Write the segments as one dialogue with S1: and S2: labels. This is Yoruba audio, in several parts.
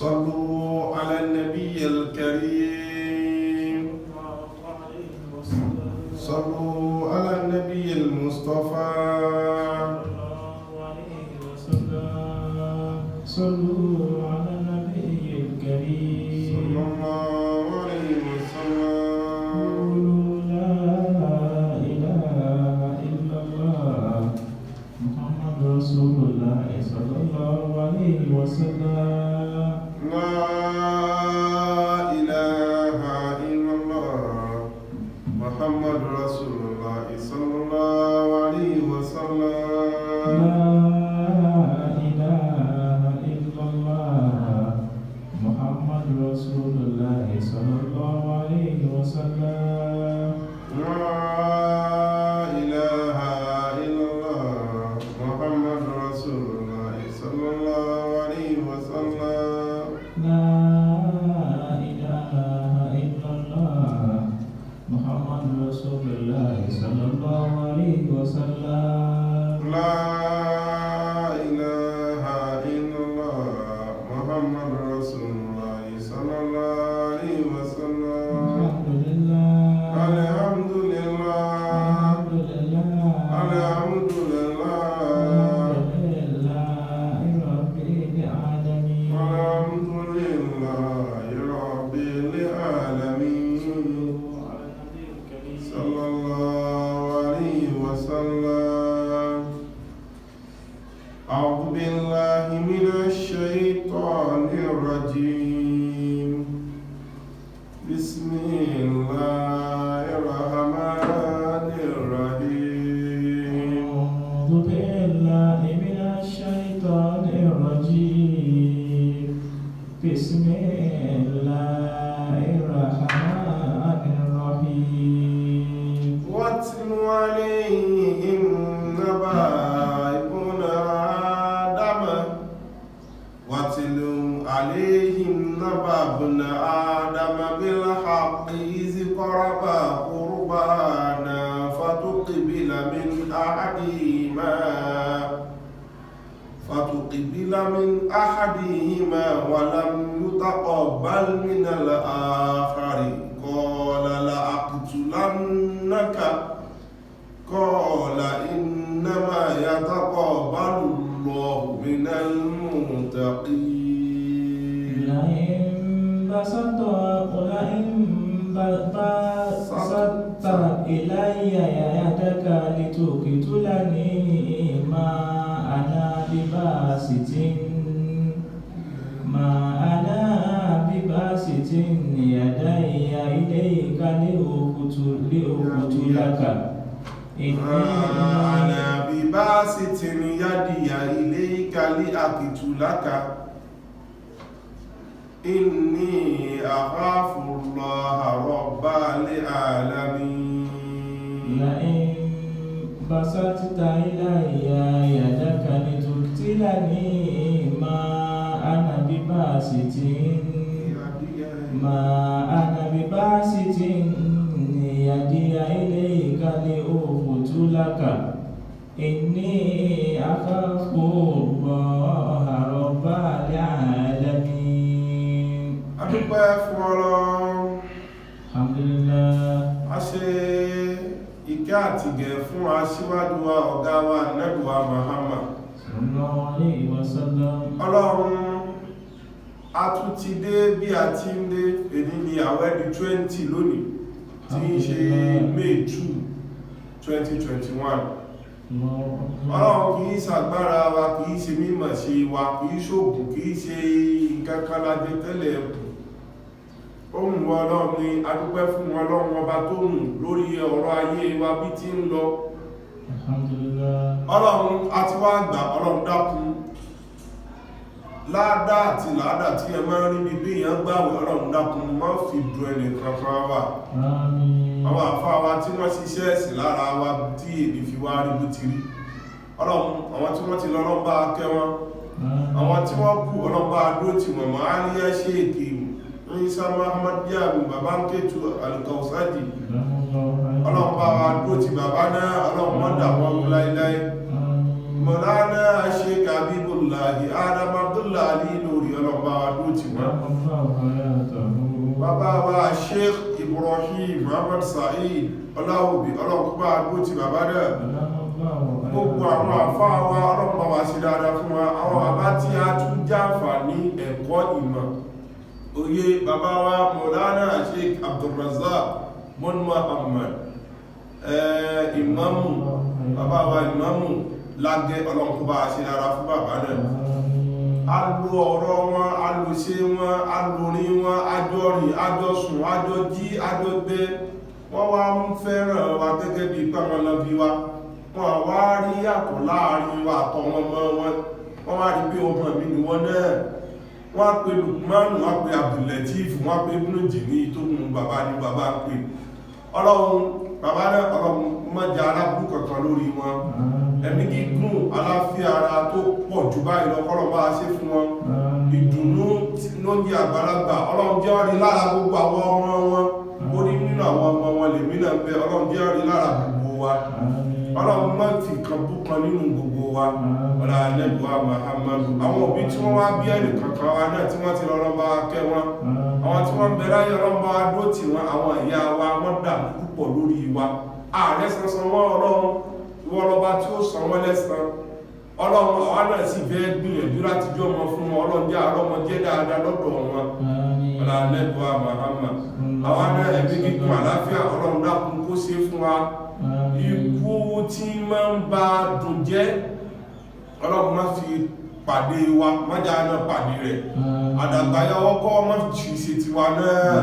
S1: صلوا على النبي الكريم صلوا على النبي المصطفى
S2: صلوا على النبي الكريم
S1: صلى الله عليه وسلم.
S2: قولوا لا إله إلا الله محمد رسول الله صلى الله عليه وسلم.
S1: لا إله إلا الله محمد رسول الله صلى الله عليه وسلم.
S2: لا إله إلا الله محمد رسول الله صلى الله عليه وسلم.
S1: لا إله إلا الله محمد رسول الله صلى الله عليه وسلم.
S2: لا إله إلا الله محمد رسول الله صلى الله عليه وسلم.
S1: لا إله إلا الله محمد رسول الله صلى الله عليه وسلم.
S2: الحمد لله
S1: الحمد لله
S2: الحمد لله
S1: الحمد لله
S2: الحمد لله رب العالمين.
S1: الحمد لله رب العالمين صلى الله عليه وسلم. أعوذ بالله من الشيطان الرجيم. بسم الله الرحمن الرحيم.
S2: أعوذ بالله من الشيطان الرجيم. بسم الله الرحمن الرحيم.
S1: واتل عليهم نبأ ابن آدم واتل عليهم نبأ ابن آدم بالحق إذ قربا قربانا فتقبل من أحدهما ولم يتقبل من الآخر قال لأقتلنك قال إنما يتقبل الله من المتقين.
S2: لئن بسطت إلي يدك لتقتلني ما أنا بباسط يدي إليك لأقتلك
S1: أنا بباسط يدي إليك لأقتلك إني أخاف الله رب العالمين.
S2: لئن بسطت إلي يدك لتقتلني ما أنا بباسط يدي إليك لأقتلك إني أخاف الله رب العالمين.
S1: adúpẹ́ fún Ọlọ́run.
S2: Alhamdulillah.
S1: A ṣe ìkẹ́ àti ìgẹ̀ fún aṣíwájú wa ọ̀gá wa Ànábì wa Muhammad
S2: Sallallahu alayhi wa sallam.
S1: Ọlọ́run a tún ti dé bí a ti ń dé èdè ní àwẹ̀ di 20 lónìí tí ń ṣe May 2 2021. Ọlọ́run kìí ṣàgbára wa, kìí ṣe mímọ̀ ṣe wa, kìí ṣògùn, kìí ṣe nǹkankan lájẹ tẹ́lẹ̀ ẹ̀kùn. Ohun Ọlọ́run ni adúpẹ́ fún Ọlọ́run ọba tó hùn lórí ọ̀rọ̀ ayé wa bí tí ń lọ.
S2: Alhamdulillah.
S1: Ọlọ́run a ti wá gbà, Ọlọ́run dákun láàdá àti láàdá tí ẹ máa rí bí bí èèyàn gbàwẹ̀, Ọlọ́run dákun má fi dùn ẹnì kankan wà.
S2: Àmín.
S1: Àwọn àfáà wa tí wọ́n ṣiṣẹ́ ẹ̀sìn lára wa tí èdè fi wá rí bó ti rí. Ọlọ́run àwọn tí wọ́n ti lọ Ọlọ́run bá kẹ́ wọn, àwọn tí wọ́n kú Ọlọ́run bá dúró tì wọ́n mọ́ Àlíyá Ṣéèkì Ìsá Muhammad Diaby bàbá ń kétu Al-Kawsaji. Ọlọ́run bá wa dúró tì bàbá náà, Ọlọ́run mọ́ dà wọ́n láíláí. Mọ̀lánà Sheikh Habibullahi Adam Abdullahi lórí Ọlọ́run bá wa dúró tì wọ́n.
S2: الله حياته
S1: Bàbá wa Sheikh Ibrahim Muhammad Said Ọláòbí ọlọ́run bá dúró tì bàbá náà. Gbogbo àwọn àfáà wa ọlọ́run bá wa ṣe dáadáa fún wa. Àwọn bàbá tí a tún jàǹfààní ẹ̀kọ́ ìmọ̀. Oyè bàbá wa Maulana Sheikh Abdulrazak Mon Muhammad ìmámù, bàbá wa ìmámù lágẹ́ ọlọ́run kó bá ṣe dára fún bàbá náà. A lo ọ̀rọ̀ wọn, a lo ṣe wọn, a lo orin wọn, àjọ rìn, àjọ sùn, àjọ jí, àjọ gbé. Wọ́n wá ń fẹ́ràn wa gẹ́gẹ́ bí pẹ́wọn lọ bí wa. Wọ́n wá rí yàtọ̀ láàrin wa àtọwọn ọmọ wọn. Wọ́n wá rí bí ọmọ mi ni wọ́n náà. Wọ́n pe Lukmanu, wọ́n pe Abdulatif, wọ́n pe Ibnu Jini tó mú bàbá ní bàbá pè. Ọlọ́run bàbá náà ọlọ́run mọ́jà aláburú kankan lórí wọn. Ẹ̀mí gígùn aláfíà ara tó pọ̀ jù báyìí lọ kọ́lọ̀ bá ṣe fún wọn. Ìdùnnú ló ń jẹ́ àgbàlagbà ọlọ́run jẹ́ ọ̀rí lára gbogbo àwọn ọmọ wọn. Ó ní nínú àwọn ọmọ wọn lèmi náà bẹ ọlọ́run jẹ́ ọ̀rí lára gbogbo wa. Ọlọ́run má fi kan bú kan nínú gbogbo wa. Ọlá Ànábì Muhammadu. Àwọn òbí tí wọ́n wá bí ẹnì kankan wa náà tí wọ́n ti lọ lọ́ba kẹ́ wọn. Àwọn tí wọ́n bẹ̀rẹ̀ ayé ọlọ́ba dúró tì wọ́n àwọn ìyá wa wọ́n dàbí púpọ̀ lórí wa. Ààrẹ sansan wọn ọlọ́run ìwọ́lọ́ba tí ó san wọ́n lẹ́san. Ọlọ́run àwọn náà sì fẹ́ gbìyànjú láti jọ ọmọ fún wọn ọlọ́run jẹ́ àrọ́mọ jẹ́ dáadáa lọ́dọ̀ wọn. Ọlá Ànábì Muhammad. Àwọn náà ẹ̀mí gígùn àláfíà ọlọ́run dákun kó ṣe fún wa. Ikú tí máa ń ba dùn jẹ́ ọlọ́run má fi pàdé wa májá náà pàdé rẹ̀. Àdàgbàyà ọkọ̀ má fi ṣe tiwa náà.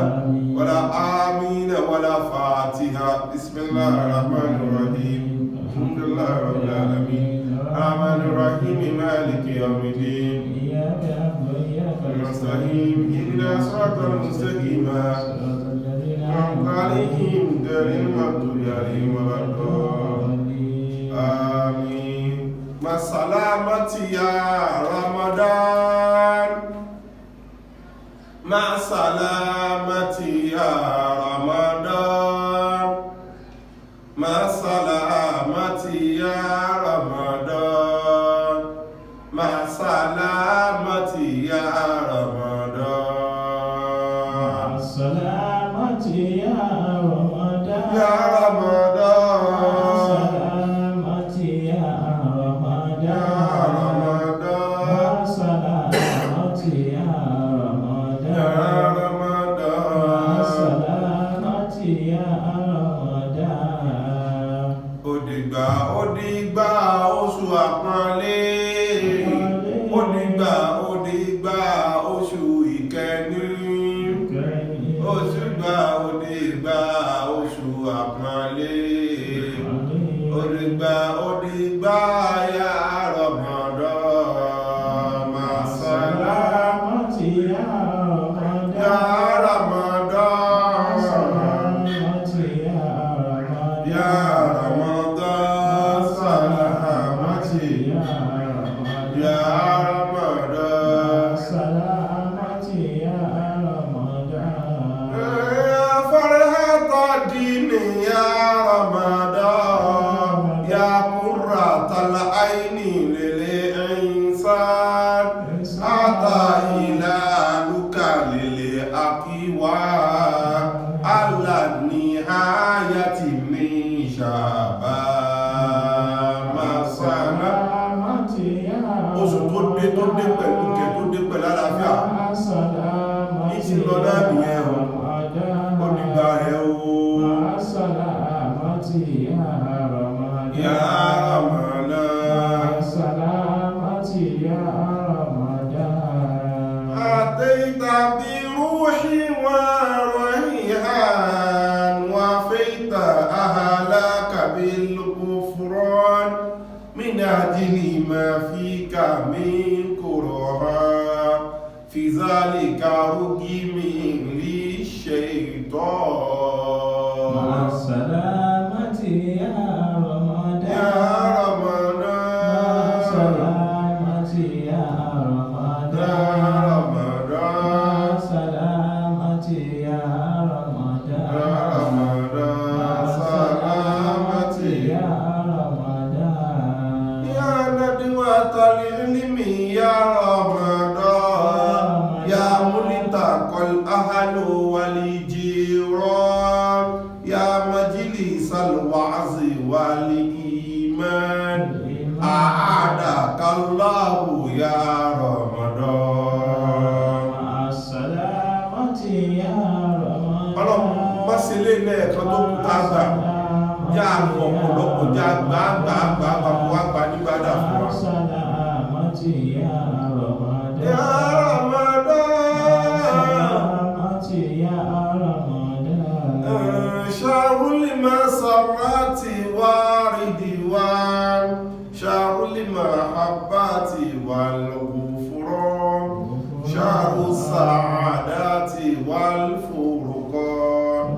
S1: Wala amina wala fatiha. Bismillahir rahmanir rahim. Alhamdulillahi rabbil alamin. Rahmanir rahim maliki yawmiddin. Nasta'in ihdinas siratal mustaqim. عليهم غير المغضوب عليهم ولا الضالين آمين مع السلامة يا رمضان مع السلامة يا رمضان مع السلامة يا رمضان مع السلامة يا رمضان
S2: يا رمضان
S1: يا رمضان
S2: سلامة يا رمضان سلامة يا رمضان سلامة يا رمضان
S1: ó dìgbà oṣù àpọ́nlé ó dìgbà oṣù ìkẹni oṣù gbà ó oṣù àpọ́nlé ó dìgbà ya Ramadan máa
S2: سلامة يا
S1: Ramadan
S2: سلامة
S1: ya Ramadan سلامة ya Ramadan
S2: سلامة يا رمضان
S1: فرحة الدين يا رمضان يا قرة العين للإنسان أتى هلالك للأقوى على النهاية من شعبان مثلا oṣù tó dé pẹ̀lú kẹ tó dé pẹ̀lú àlàáfíà ìtì lọ náà nìyẹn ó nígbà rẹ̀ o ya Ramadan àtẹ́ta bí rúhì wọn rọ̀hìhàn wà fẹ́ta àhàlákà bí lùkúfúrán من أجل ما فيك من كرها في ذلك رجم للشيطان
S2: مع السلامة يا رمضان
S1: يا رمضان
S2: مع السلامة يا رمضان
S1: يا رمضان
S2: سلامة يا رمضان
S1: يا رمضان سلامة
S2: يا رمضان
S1: يا ندوة العلم الأهل والجيران يا مجلس الوعظ والإيمان أعادك الله يا رمضان
S2: مع السلامة يا رمضان
S1: ọlọ́run má ṣe lé ilé ẹ̀kan tó kù tá gbà já àgbọ̀ ọ̀pọ̀lọpọ̀ já gbàgbà wá gbà nígbàdà fún wa.
S2: السلامة يا رمضان
S1: يا رمضان
S2: يا رمضان
S1: شهر المسرات والرضوان شهر المحبة والغفران شهر السعادة والفرقان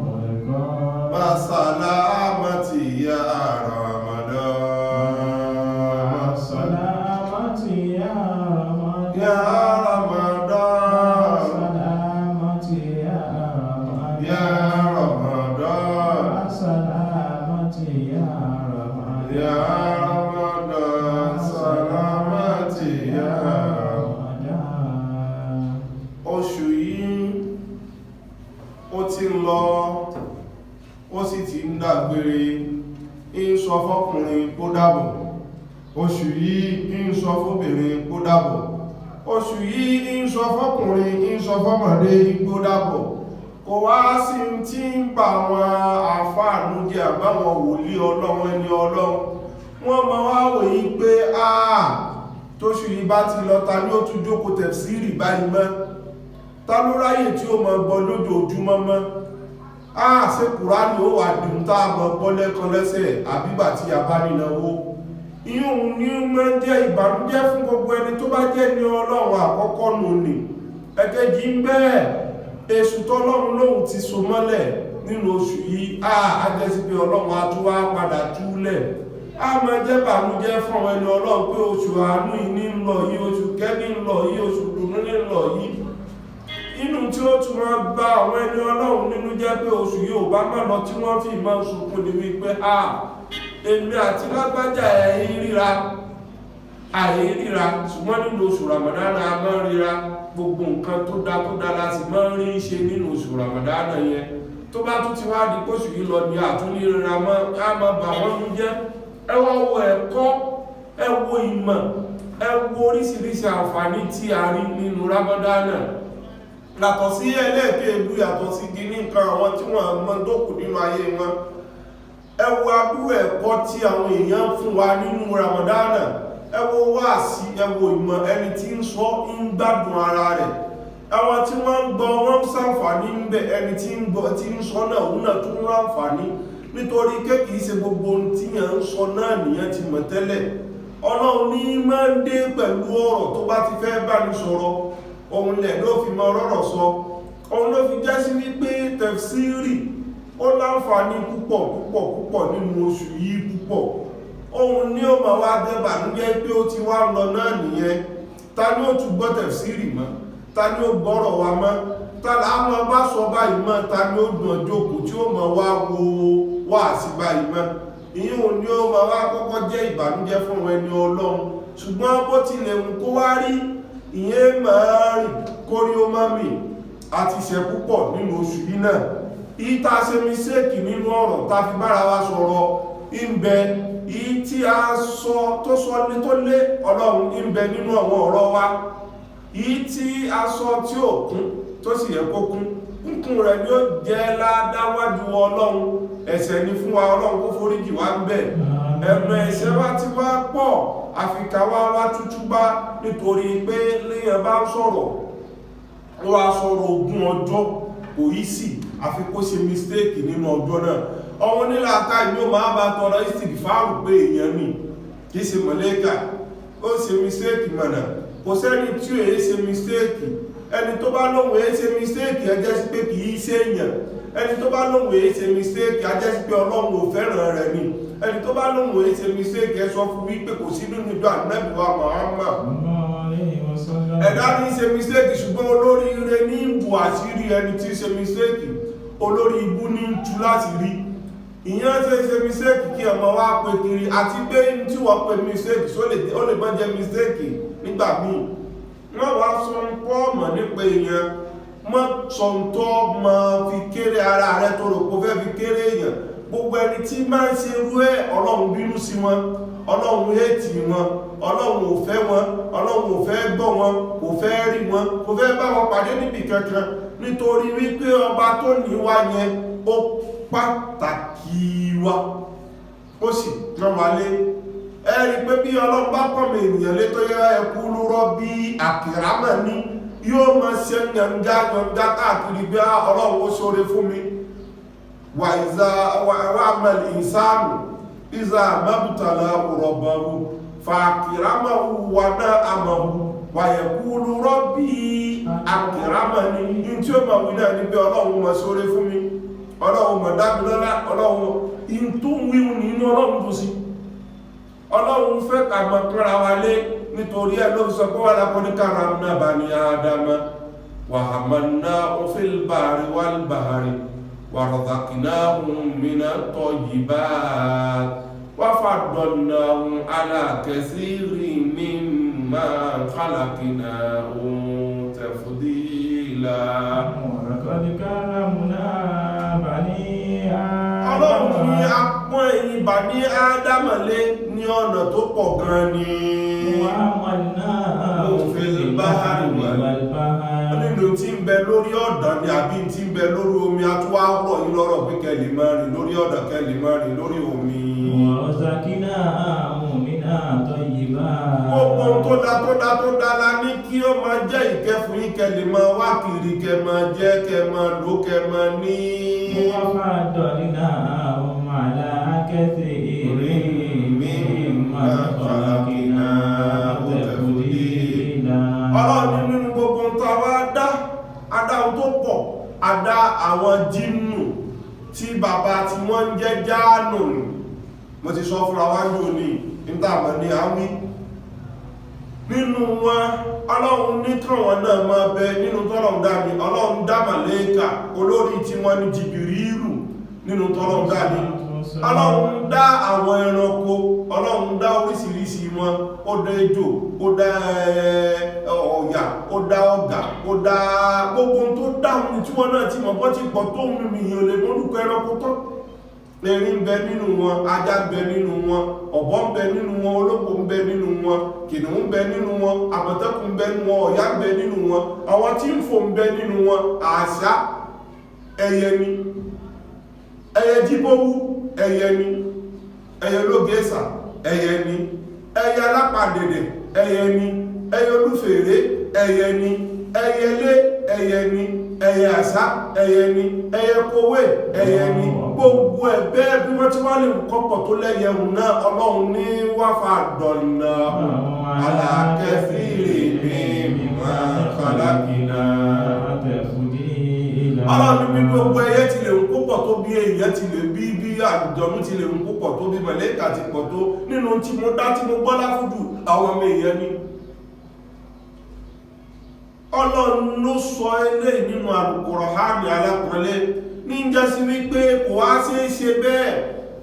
S1: بسلامة يا رمضان
S2: السلامة يا رمضان
S1: يا رمضان
S2: السلامة يا رمضان
S1: يا رمضان
S2: السلامة يا رمضان
S1: يا رمضان سلامة يا
S2: رمضان
S1: oṣù yìí ó ti ń lọ ó sì ti ń dágbére ń sọ fọ́kùnrin kó dàbọ̀ oṣù yìí ń sọ fóbìnrin kó dàbọ̀ oṣù yìí ń sọ fọ́kùnrin ń sọ fọ́mọdé kó dàbọ̀ kò wá sí tí ń bà wọn àfáànú jẹ́ àbáwọn wòlíì ọlọ́run ẹni ọlọ́run wọ́n máa wá wòye pé tóṣù yìí bá ti lọ ta ní ó tún jókòó tẹ̀fsírì báyìí mọ́ ta ló ráyè tí ó mọ gbọ́ lójoojúmọ́ mọ́ ṣe Kùránì ó wà dùn tá a mọ gbọ́ lẹ́kan lẹ́sẹ̀ àbígbà tí a bá nínáwó ìyún ní mọ́ jẹ́ ìbànújẹ́ fún gbogbo ẹni tó bá jẹ́ ní ọlọ́run àkọ́kọ́ nù ní ẹ̀kẹ́jì ń bẹ́ẹ̀ èṣù tọ́lọ́run lóhun ti so mọ́lẹ̀ nínú oṣù yìí ajẹ́sí pé ọlọ́run á tún wá padà túlẹ̀ a máa jẹ́ bànújẹ́ fún ẹni ọlọ́run pé oṣù àánú yìí ní ń lọ yìí oṣù kẹ́ni ń lọ yìí oṣù dùnú ní ń lọ yìí inú tí ó tún máa bá àwọn ẹni ọlọ́run nínú jẹ́ pé oṣù yìí ò bá má lọ tí wọ́n fi máa sunkún ní wípé èmi àti lágbájá àìríra ṣùgbọ́n nínú oṣù Ramadan a máa ń ríra gbogbo nǹkan tó dá láti máa ń rí ṣe nínú oṣù Ramadan yẹn tó bá tún ti wá di kóṣù yìí lọ ní àtúnlérera mọ́ á máa bà wọ́n ń jẹ́ ẹ wá wo ẹ̀kọ́ ẹ wo ìmọ̀ ẹ wo oríṣiríṣi àǹfààní tí a rí nínú Ramadan yàtọ̀ sí ẹlẹ́ẹ̀kẹ́ ìlú yàtọ̀ sí gíní nǹkan àwọn tí wọ́n mọ́ tó kù nínú ayé wọn ẹ wo adúrú ẹ̀kọ́ tí àwọn èèyàn fún wa nínú Ramadan ẹ wo wáàsí ẹ wo ìmọ̀ ẹni tí ń sọ ń gbádùn ara rẹ̀ àwọn tí wọ́n ń gbọ́ wọ́n ń ṣàǹfààní ń bẹ ẹni tí ń gbọ́ tí ń sọ náà òun náà tún ń ráǹfààní nítorí kéèkì ṣe gbogbo ohun tí yẹn ń sọ náà nìyẹn ti mọ̀ tẹ́lẹ̀ Ọlọ́run ní máa ń dé pẹ̀lú ọ̀rọ̀ tó bá ti fẹ́ bá ní sọ̀rọ̀ òun lẹ̀ ló fi mọ rọ́rọ̀ sọ òun ló fi jẹ́ sí wípé tẹ̀fsírì ó láǹfààní púpọ̀ nínú oṣù yìí púpọ̀ òun ní ó máa wá dẹ́bànújẹ́ pé ó ti wá lọ náà nìyẹn ta ni ó tún gbọ́ tẹ̀fsírì mọ́ ta ni ó gbọ́rọ̀ wa mọ́ ta láwọn bá sọ báyìí mọ́ ta ni ó dùn ọjọ́kù tí ó máa wá wo wáàsí báyìí mọ́ ìyún ni ó máa wá kọ́kọ́ jẹ́ ìbànújẹ́ fún ẹni Ọlọ́run ṣùgbọ́n bó tilẹ̀ wù kó wá rí ìyẹn máa rìn kórí ó máa mì àti ìṣẹ́ púpọ̀ nínú oṣù yìí náà ìta ṣe mísẹ́ẹ̀kì nínú ọ̀rọ̀ ta fi bára wa sọ̀rọ̀ ìbẹ̀ ìyí tí a sọ tó sọ ní tó lé Ọlọ́run ìbẹ̀ nínú àwọn ọ̀rọ̀ wa ìyí tí a sọ tí ó kún tó sì yẹ kó kún kúnkún rẹ̀ ni ó jẹ́ ládáwájú Ọlọ́run ẹ̀ṣẹ̀ ni fún wa Ọlọ́run kó foríjì wá ń bẹ̀ ẹ̀mọ̀ ẹ̀ṣẹ̀ wa ti wá pọ̀ àfikà wá tútú bá nítorí pé léyàn bá ń sọ̀rọ̀ ó wá sọ̀rọ̀ ogún ọjọ́ kò yí sí àfi kó ṣe mistake nínú ọjọ́ náà ọmọ nílà ká ìlú máa bá tọrọ ìsìnkì fáàrù pé èèyàn mi kì í ṣe mọ̀lẹ́kà ó ṣe mistake mọ̀nà kò sẹ́ni tí ó ṣe mistake ẹni tó bá lóhùn ṣe mistake ẹ jẹ́ sí pé kì í ṣe èèyàn ẹni tó bá lóhùn ṣe mistake ẹ jẹ́ sí pé Ọlọ́run ò fẹ́ràn rẹ̀ ni ẹni tó bá lóhùn ṣe mistake ẹ sọ fún wípé kò sí nínú ìjọ Ànábì wa Muhammad ẹ̀dá ní ṣe mistake ṣùgbọ́n olórí ire ní ìbò àṣírí ẹni tí ṣe mistake olórí ibú ní tú láti rí ìyẹn ṣe mistake kí ọmọ wa pè kiri àti pé tí wọ́n pè mistake ó lè bọ́ jẹ́ mistake nígbà míì wọ́n wá sọ ń pọ́ ọmọ nípa èèyàn mọ́ sọ̀ntọ́ mọ́ fi kéré ara rẹ tó rò kó fẹ́ fi kéré èèyàn. Gbogbo ẹni tí máa ń ṣe irú ẹ̀ Ọlọ́run bínú sí wọn, Ọlọ́run hétì wọn, Ọlọ́run ò fẹ́ wọn, Ọlọ́run ò fẹ́ gbọ́ wọn, kò fẹ́ rí wọn, kò fẹ́ bá wọn pàdé níbi kankan, nítorí wípé ọba tó ní wa yẹn ó pàtàkì wa, ó sì rán wa lé. Ẹ rí pé bí Ọlọ́run bá pọ̀mọ̀ ènìyàn lé tó yẹ ẹkú lórọ́ bí àkìrámà ní yóò máa ṣe yànjá káàkiri bí Ọlọ́run ó ṣoore fún mi. Wà àmàlì ìsáàmù ìzà mẹ́bùtàlá rọ̀bàrù fàkìrámàwù wà náà àmàwù wà ẹkú lórọ́ bí àkìrámà ní tí ó máa wí náà ní bí Ọlọ́run máa ṣoore fún mi, Ọlọ́run máa dábìlọ́lá, Ọlọ́run in tó wíwù nínú Ọlọ́run tó sí. Ọlọ́run fẹ́ ká mọ̀ pẹ́ra wa lé, nítorí ẹ̀ ló sọ pé wà lápọ̀ ní karamna bani Adama wa hamalnahum fil barri wal bahri wa razaqnahum minat tayyibat wa faddalnahum ala kathirin mimma khalaqna tafdila.
S2: Laqad karamna bani
S1: Ọlọ́run ní apọ́n ẹ̀yìn Bani Ádámà lé ní ọ̀nà tó pọ̀ gan ni. Nínú tí ń bẹ lórí ọ̀dàn ni àbí tí ń bẹ lórí omi atúwá rọ̀ yí lọ́rọ̀ pé kẹ́lì máa rìn lórí ọ̀dàn, kẹ́lì máa rìn lórí omi. Gbogbo tó dá la ní kí ó máa jẹ́ ìkẹ́ fún yín, kẹ́lì máa wá kiri, kẹ́ máa jẹ́, kẹ́ máa lò, kẹ́ máa ní.
S2: وفضلناهم على كثير ممن خلقنا تفضيلا.
S1: Ọlọ́run nínú gbogbo tó wá dá adáhùn tó pọ̀, adá àwọn jínnù tí bàbá tí wọ́n ń jẹ́ Jáánù. Mo ti sọ fúnra wá ní òní ìtàmọ̀ ní àwí. Nínú wọn Ọlọ́run ní káwọn náà máa bẹ nínú tọ́lọ̀un dá ní Ọlọ́run dá màlẹ́kà olórí tí wọ́n ní Jìbìrìlù nínú tọ́lọ̀un dá ní Ọlọ́run dá àwọn ẹranko, Ọlọ́run dá oríṣiríṣi wọn, ó dá ejò, ó dá ọ̀yà, ó dá ọ̀gà, ó dá gbogbo tó dáhùn tí wọ́n náà tí mọ̀ bọ́ ti pọ̀ tó ń rìn olè lórúkọ ẹranko tán. Erin ń bẹ nínú wọn, ajá ń bẹ nínú wọn, ọ̀bọ ń bẹ nínú wọn, ológbò ń bẹ nínú wọn, kìnnìún ń bẹ nínú wọn, àmọ̀tẹ́kùn ń bẹ nínú wọn, ọ̀yá ń bẹ nínú wọn, àwọn tí ń fò ń bẹ nínú wọn, àṣá ẹyẹ ni, ẹyẹ jíbówú ẹyẹ ni, ẹyẹ lógésà ẹyẹ ni, ẹyẹ alápàdèdè ẹyẹ ni, ẹyẹ olúfèrè ẹyẹ ni, ẹyẹlé ẹyẹ ni, ẹyẹ àṣá ẹyẹ ni, ẹyẹ kówé ẹyẹ ni, gbogbo ẹ̀bẹ́ bí wọ́n ti wá lè kọ́pọ̀ tó lẹ́yẹun náà Ọlọ́run ní wáfà dọ̀nà alákẹ́fìrì ní máa kàlákìnà. Ọlọ́run ní gbogbo ẹyẹ ti lè ń púpọ̀ tó bí èèyàn ti lè bí àjọ̀nú ti lè ń púpọ̀ tó bí màlẹ́kà ti pọ̀ tó, nínú tí mo dá tí mo gbọ́lá fúdù àwọn ọmọ èèyàn ni. Ọlọ́run ló sọ eléyìí nínú Al-Qur'ani alápọ̀lẹ́ ní jẹ́sí wípé kò wá sí ṣe bẹ́ẹ̀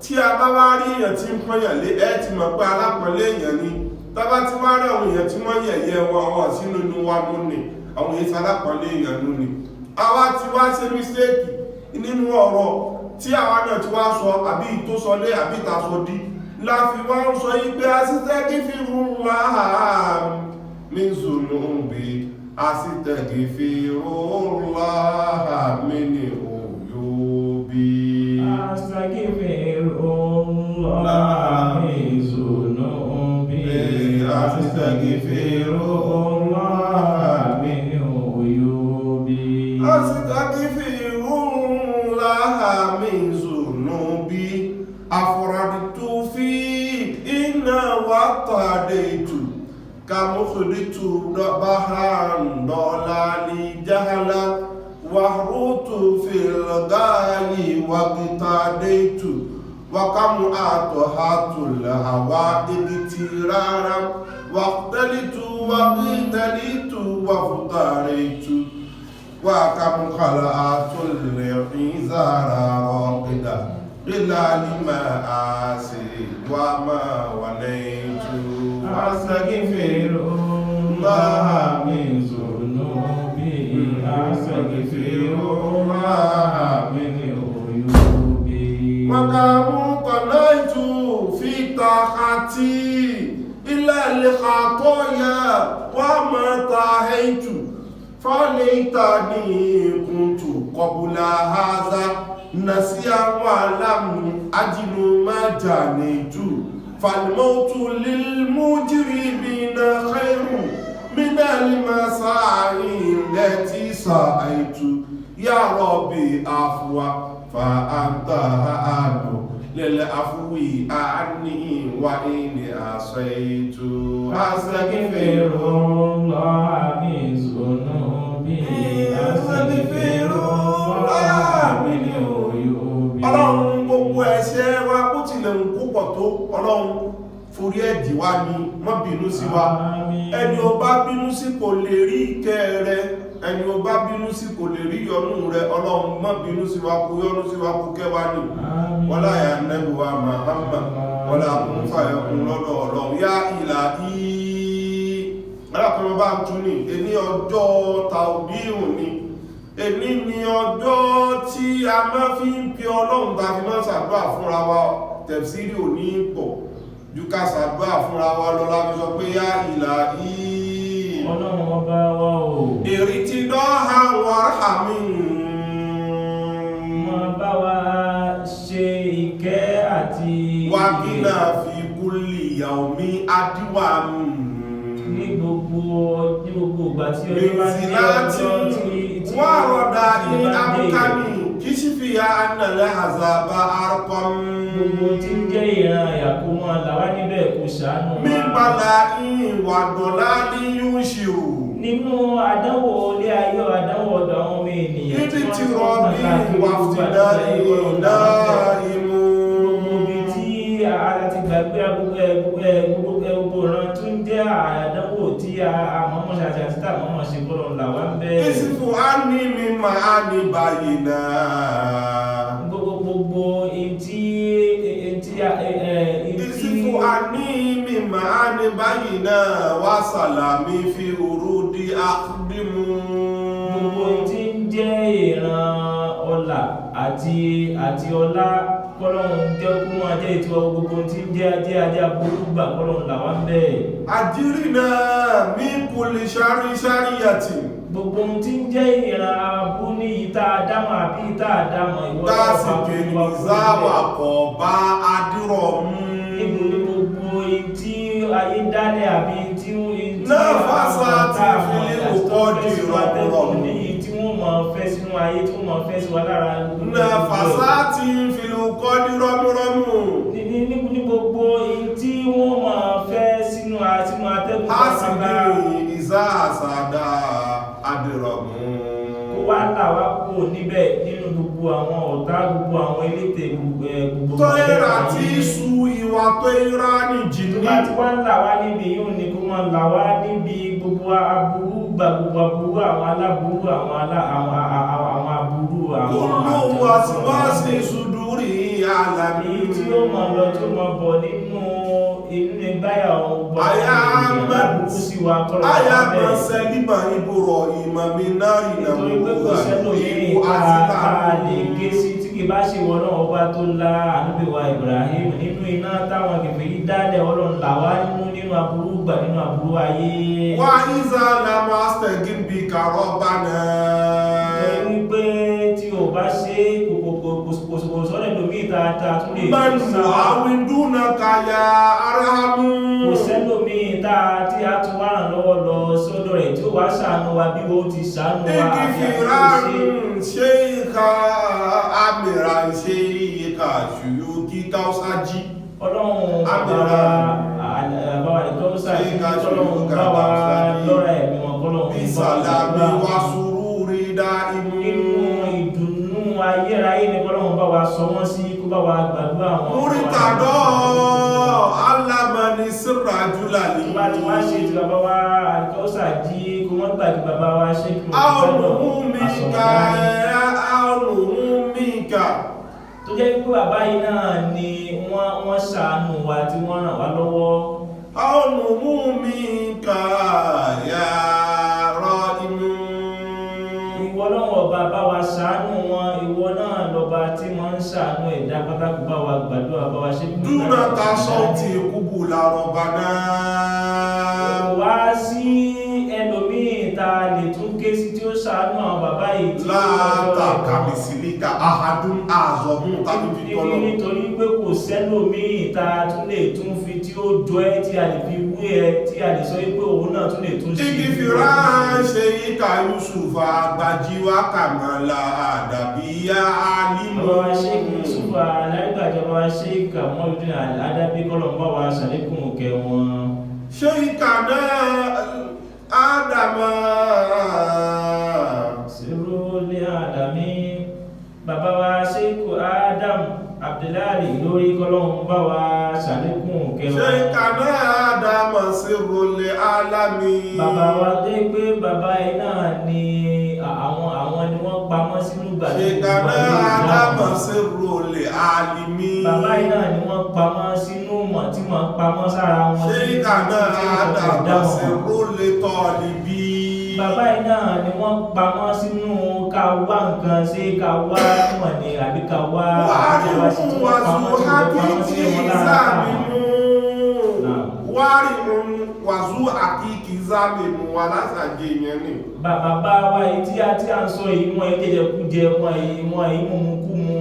S1: tí a bá wá rí èèyàn tí ń pọ́nyàn lé ẹ́ ti mọ̀ pé alápọ̀lẹ́ èèyàn ni. Tábá ti wá rí àwọn èèyàn tí wọ́n yẹ̀yẹ́ wọn àwọn sínú inú wa mú ni, àwọn èèyàn alápọ̀lẹ́ èèyàn nú ni. Àwa ti wá ṣe místéèkì nínú ọ̀rọ̀ tí àwa náà ti wá sọ àbí tó sọ lé àbí ta sọ dí láfi wá ń sọ yí pé astaghfirullah min zunubi, astaghfirullah min uyubi,
S2: astaghfirullah min zunubi, astaghfirullah min uyubi,
S1: astaghfirullah min zunubi, afradtu fi inna waqtadaitu kamukhditu bahran dolali jahala wahrutu fil gali waqtadaitu wa kam atuhatul hawa ibtirara waqtalitu waqtalitu waftaraitu wa kam khala'atul izara raqida lima asi wa ma walaitu
S2: astaghfirullah min zunubi, astaghfirullah
S1: baqaya wa ma tahaytu falaytani kuntu qabla hadha nasiya wa lam ajidu ma janitu فالموت للمجرمين خير من المساعي التي سعيت يا ربي عفوا فأنت أهل للعفو عني وإن عصيت أستغفر
S2: الله من ذنوبي أستغفر الله من عيوبي.
S1: Ọlọ́run gbogbo ẹ̀ṣẹ̀ wa bó tilẹ̀ ń púpọ̀ tó Ọlọ́run forí ẹ̀jì wá ní má bínú sí wa. Ẹni ó bá bínú sí kò lè rí ìkẹ́ rẹ, ẹni ó bá bínú sí kò lè rí yọ́nú rẹ. Ọlọ́run má bínú sí wa kó yọ́nú sí wa kó kẹ́ wa ní. Wọ́lá ya nẹ́bí wa Muhammad wọ́lá kún fàyẹ̀kún lọ́dọ̀ Ọlọ́run yá ìlà ìí. Alákùnrin bá ń tún ní ẹni ọjọ́ tàbíhùn ni. Èní ni ọjọ́ tí a máa fi ń pe Ọlọ́run tàbí máa ṣàdúrà fúnra wa. Tẹ̀fsírì ò ní pọ̀ ju ká ṣàdúrà fúnra wa lọ láti sọ pé yá ìlà ìí.
S2: Ọlọ́run ọba wa o.
S1: Èrì ti dọ́ha warhami.
S2: Máa bá wa ṣe ìkẹ́ àti
S1: Wákìlá fi kulli yaumi adíwà
S2: ní gbogbo ìgbà tí ọjọ́ bá
S1: Bèzì
S2: ní
S1: láti
S2: ọjọ́ tí
S1: wà rọ̀dà ní amúkàní kí sí fi ya annàlẹ́ àzàbà arkọm.
S2: Gbogbo tí ń jẹ́ ìran àyàkó wọn làwá níbẹ̀ kò ṣàánú wa.
S1: Mímbàlá ìwà dọ̀lá ní yóò ṣirò.
S2: Nínú àdánwò ilé ayé àdánwò ọ̀dọ̀ àwọn ọmọ ènìyàn
S1: Níbi tí rọ̀ bí wà fìdá ìlà ìmú.
S2: Gbogbo ibi tí a ti gbàgbé gbogbo ìran tó ń jẹ́ àdánwò tí àmọ́mọ́ ṣàṣà àti tàmọ́mọ́ ṣe gbọ́dọ̀ làwá ń bẹ́ẹ̀.
S1: Ìsìnkú á ní mi máa ní báyìí náà.
S2: Gbogbo ìtí
S1: Ìsìnkú á ní mi máa ní báyìí náà wá sàlámí fi òru di àkúdímú.
S2: gbogbo tí ń jẹ́ ìran ọlà àti ọlá kọ́lọ́run jẹ́ kó máa jẹ́ ìtura gbogbo tí ń jẹ́ ajé aburúgbà kọ́lọ́run làwọn bẹ́ẹ̀.
S1: Àjírí náà mí kò lè ṣáríyàtì.
S2: Gbogbo tí ń jẹ́ ìran abú ní ìta àdámọ̀ àbí ìta àdámọ̀ ìwọ́n
S1: Tásìkè ní záwà kọ̀ bá adírọ̀ mú.
S2: níbo ní gbogbo tí ayé dálẹ̀ àbí tí
S1: Náà fásá ti fi lè kọ́ di rọ̀rọ̀.
S2: ní tí wọ́n máa fẹ́ sínú ayé tí wọ́n máa fẹ́ sí wa lára.
S1: Náà fásá ti fi lè kọ́ di rọ̀mùrọ̀mù.
S2: Ní gbogbo tí wọ́n máa fẹ́ sínú atẹ́gùn.
S1: A sì ní ìzá àsàdá adìrọ̀mù.
S2: Kó wá tàwá kò níbẹ̀ nínú gbogbo àwọn ọ̀tá gbogbo àwọn elétè gbogbo.
S1: Tó ìrà tí sú ìwà tó ìrà ní jìnnì.
S2: Tó bá ti wá ń là wá níbi yóò ní kó máa là wá níbi gbogbo aburú gbogbo aburú àwọn aláburú àwọn aburú àwọn
S1: Kúlù wàsíwàsí sùdúrì àlàmì.
S2: èyí tí ó máa lọ tí ó máa bọ̀ nínú ìgbáyà ọgbọ̀n aburú sí wa kọ́lọ̀
S1: Aya máa sẹ́límà ìbòrò ìmàmì náà ìnà
S2: nítorí pé kò sẹ́lò yìí ká lè gé sí tí kì bá ṣe wọ́n náà ọba tó lá ànúbẹ̀wà Ibrahim nínú iná táwọn kẹfẹ́ yìí dálẹ̀ Ọlọ́run là wá nínú aburú gbà nínú aburú ayé.
S1: Wá ìzà lámà stẹ̀gìn bí kàrọ̀ bá náà.
S2: Nítorí pé tí o bá ṣe kò sọ́dẹ̀ lómi ìta tún lè
S1: Mẹ́nu àwìdúnà kàyà aráhámú.
S2: kò sẹ́lómi ìta tí a tún wá ràn lọ́wọ́ lọ sọ́dọ̀ rẹ̀ tí ó wá ṣàánú wa bí ó ti ṣàánú wa
S1: Igi
S2: àbí
S1: fìrà
S2: àti
S1: ṣe ìka àmìrà ṣe ìka ṣùyú kí káúsájí.
S2: Ọlọ́run àbáwà ní tọ́lọ́sà kí Ọlọ́run bá wa lọ́ra ẹ̀mí wọn kọ́lọ́run
S1: Ìsàlámì wá sùúrù rí dá imú.
S2: nínú ìdùnnú ayérayé ní kọ́lọ́run bá wa sọ wọ́n sí kó bá wa gbàdúrà wọn.
S1: Múrítàdọ́ alámàní síra jùlá ní.
S2: Tó bá ti wá ṣe ti bàbá wa tọ́lọ́sà jí kó wọ́n gbàdú bàbá wa ṣe kí
S1: Míkà.
S2: tó jẹ́ pé bàbá yìí náà ni wọ́n ṣàánú wa tí wọ́n ràn wá lọ́wọ́.
S1: Míkà yà rọ imú.
S2: Ìwọ náà ọba bá wa ṣàánú wọn, ìwọ náà lọba tí wọ́n ń ṣàánú ẹ̀dá pátákó bá wa gbàdúrà bá wa ṣe kí
S1: Dúnà ta sọ́ọ̀tì kúbù lárọ̀ bá náà.
S2: wá sí ẹlòmíì ta lè tún ké sí tí ó ṣàánú àwọn bàbá yìí tí
S1: látàkàmì sílíkà ahadun azọmú tàbí fi tọ́lọ̀.
S2: nítorí pé kò sẹ́lòmíì ta tún lè tún fi tí ó jọ ẹ́ tí a lè fi wé ẹ tí a lè sọ pé òun náà tún lè tún ṣe.
S1: igi fi ránṣẹ́ yíká Yusufa gbajíwá kàmàlà àdàbíyá alimu.
S2: bàbá wa ṣe Yusufa aláìgbàjọba wa ṣe kàmọ́lùdín àdábí kọ́lọ̀mbà wa ṣàlékún òkè wọn.
S1: ṣé ìkà náà Ádámà
S2: sírò ní àdàmí bàbá wa ṣe kò Adam Abdullahi lórí kọ́lọ̀mbà wa ṣàlékún òkè wọn.
S1: ṣé ìkà náà Ádámà sírò lè alámi.
S2: bàbá wa dé pé bàbá yìí náà ni àwọn ni wọ́n pamọ́ sínú gbàdúrà.
S1: ṣé ìkà náà Ádámà sírò lè alimi.
S2: bàbá yìí náà ni wọ́n pamọ́ sínú mọ̀ tí wọ́n pamọ́ sára wọn.
S1: ṣé ìkà náà Ádámà sírò lè tọ́libí.
S2: bàbá yìí náà ni wọ́n pamọ́ sínú ká wá nǹkan ṣe ká wá wọn ni àbí ká wá
S1: wàásù hakiki zamimu wàásù hakiki zamimu alásàjẹ yẹn ni.
S2: bàbá wa yìí tí a ń sọ yìí wọ́n yìí jẹjẹ kú jẹ wọ́n yìí mímú kú mu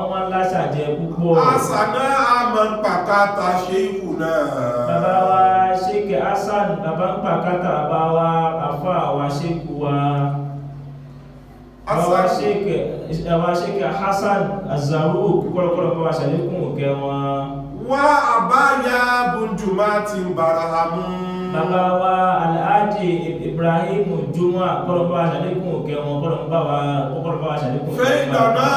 S2: wọ́n lásàjẹ púpọ̀.
S1: asana amọ̀ pàkátà ṣe ikú náà.
S2: bàbá wa ṣéèkì Hasan bàbá ń pàkátà bàbá wa àfà wa ṣéèkù wa. bàbá wa ṣéèkì Hasan Azaru kọ́lọ́kọ́lọ́ bá wa ṣàlékún òkè wọn.
S1: wá àbáyá bunjuma ti ń barahamu.
S2: bàbá wa Alhaji Ibrahim Juma kọ́lọ́ bá wa ṣàlékún òkè wọn kọ́lọ́ bá wa ṣàlékún òkè wọn.
S1: fẹ́ ìdáná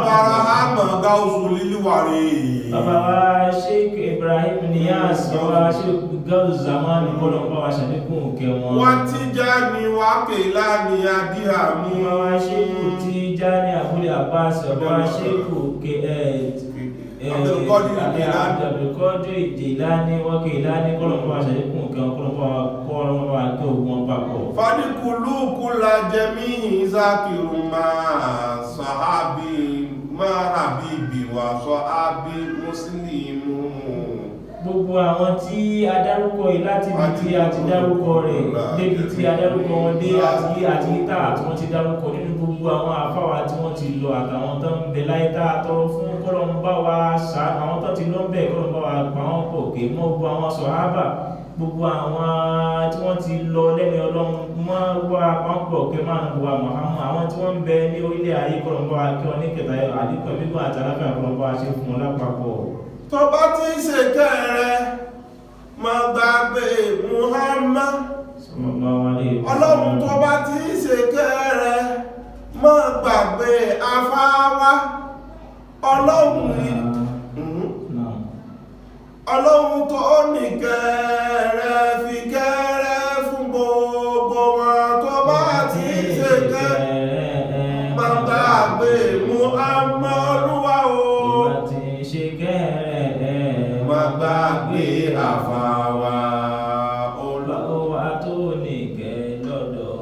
S1: barahamu gáúsù líliwàrí.
S2: bàbá wa Sheikh Ibrahim Niyas bàbá wa Sheikh Gáúsù Zamani kọ́lọ́ bá wa ṣàlékún òkè wọn.
S1: wọ́n ti já ní wákèlá ní adíhàmú.
S2: bàbá wa Sheikh Tijani Abul Abbas bàbá wa Sheikh Abdulkadir Jilani Wakilani kọ́lọ̀ bá wa ṣàlékún òkè wọn kọ́lọ̀ bá wa kí ogun papọ̀.
S1: fadikuluku la jẹmi zakiru ma sahabi ma habibi wa sahabi muslimu.
S2: gbogbo àwọn tí a dárúkọ yìí láti ibi tí a ti dárúkọ rẹ̀ débi tí a dárúkọ wọn dé àti ìta àti wọ́n ti dárúkọ nínú gbogbo àwọn àfáwà tí wọ́n ti lọ àtàwọn tó ń bẹ láyé tá a tọrọ fún kọ́lọ̀mbá wa ṣá àwọn tó ti lọ bẹ̀ kọ́lọ̀mbá wa pa wọ́n pọ̀ kè mọ́ gbogbo àwọn sọ̀hábà gbogbo àwọn tí wọ́n ti lọ lẹ́ni ọlọ́run mọ́ wá wọ́n pọ̀ kè máa ń wà Muhammad àwọn tí wọ́n ń bẹ ní orílẹ̀ ayé kọ́lọ̀mbá wa kí wọ́n ní kẹta àdínkù ẹ̀mígbọ̀n àtàláfẹ́ kọ́lọ̀mbá wa ṣe fún wọn lápapọ̀.
S1: tó bá ti ṣe kẹrẹ má gbàgbé Muhammad ọlọ́run tó bá ti ṣe kẹrẹ má gbàgbé afáwá ọlọ́run tó ní kẹrẹ fi kẹrẹ fún gbogbo wọn tó bá ti ṣe kẹrẹ má gbàgbé Muhammad olúwa o má gbàgbé àfàwà
S2: olúwa tó nìkẹ́ lọ́dọ̀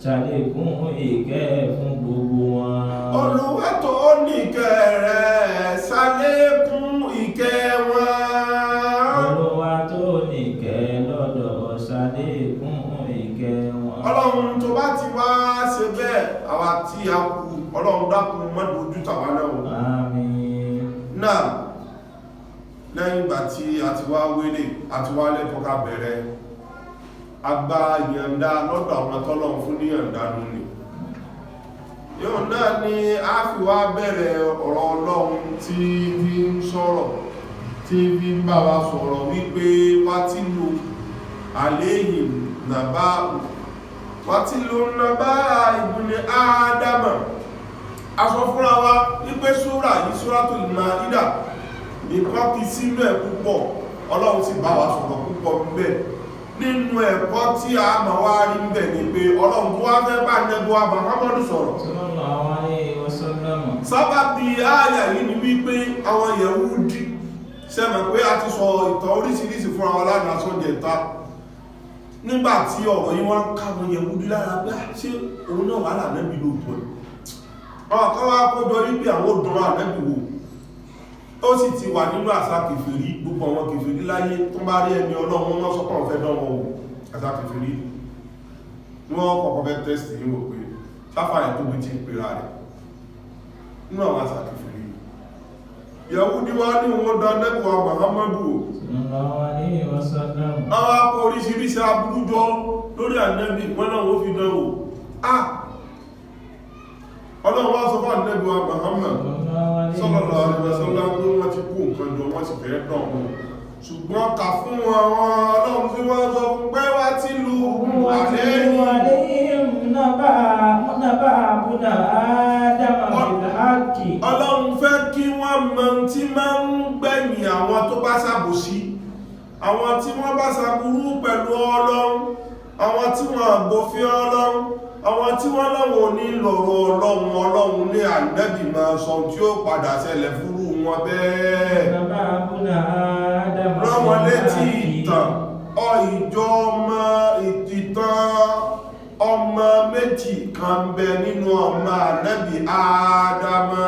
S2: ṣàlékún ìkẹ́ fún gbogbo wọn.
S1: olúwa tó nìkẹ́ rẹ̀ ṣàlékún ìkẹ́ wọn.
S2: olúwa tó nìkẹ́ lọ́dọ̀ ṣàlékún ìkẹ́ wọn.
S1: ọlọ́run tó bá ti wá ṣe bẹ́ẹ̀ àwa tí a kú ọlọ́run dákun má dojú tàwa náà.
S2: àmín.
S1: náà lẹ́yìn ìgbà tí a ti wá wélé àti wá lẹ́tọ́ ká bẹ̀rẹ̀ agbá ìyàndá lọ́dọ̀ àwọn tọ́lọ̀ fún ní ìyàndá lónìí yóò náà ni a fi wá bẹ̀rẹ̀ ọ̀rọ̀ ọlọ́run tí fi ń sọ̀rọ̀ tí fi ń bá wa sọ̀rọ̀ wípé wátìlú àléyìn nàbá ìbùnì ádámà a sọ fúnra wa wípé súrà yìí Suratul Maida nǹkan kì í sínú ẹ̀ púpọ̀ ọlọ́run sì bá wa sọ̀rọ̀ púpọ̀ ńbẹ̀ nínú ẹ̀kọ́ tí a máa wá rí ńbẹ̀ ni pé ọlọ́run tó wá fẹ́ bá nẹ́gbọ́ wa Muhammadu sọ̀rọ̀ sábàbí ààyà yìí ni wípé àwọn Yẹhudi sẹ́mọ̀ pé a ti sọ ìtàn oríṣiríṣi fún àwọn aláàdá sọ́jẹ̀ ìta nígbà tí ọ̀rọ̀ yìí wọ́n káwọn Yẹhudi lára pé ṣé òun náà wà lànẹ́bí lóòótọ́ ọ̀kan wá kó jọ wípé àwọn òdùnrún ànẹ́bí wò ó sì ti wà nínú àṣà kèfèrí gbogbo àwọn kèfèrí láyé tó bá rí ẹni ọlọ́run wọ́n sọ pé wọ́n fẹ́ dán wọn wò àṣà kèfèrí wọ́n kọ́kọ́ fẹ́ tẹ́sì ní wò pé sáfàrẹ̀ tó bí ti ń pèrà rẹ̀ nínú àwọn àṣà kèfèrí Yahudi wá ní wọ́n dán nẹ́bùwà Muhammadu àwọn akọ oríṣiríṣi aburú jọ lórí ànẹ́bì wọ́n náà wó fi dán wò ọlọ́run wá sọ fún ànẹ́bùwà Muhammad sallallahu alaihi wasallam pé wọ́n ti kó nǹkan jọ wọ́n sì fẹ́ dán wọn ṣùgbọ́n kà fún àwọn ọlọ́run tí wọ́n sọ fún pé wá tí lù ọlọ́run fẹ́ kí wọ́n mọ tí máa ń gbẹ̀yìn àwọn tó bá ṣàbòsí àwọn tí wọ́n bá ṣàbúrú pẹ̀lú ọlọ́run àwọn tí wọ́n àgbòfin ọlọ́run àwọn tí wọ́n lọ́wọ́ ní lọ̀rọ̀ ọlọ́run ní ànẹ́bì máa sọ tí ó padà ṣẹlẹ̀ fúrú wọn bẹ́ẹ̀ rán wọn létí ìtàn ìjọ ọmọ méjì kan bẹ nínú ọmọ ànẹ́bì Ádámà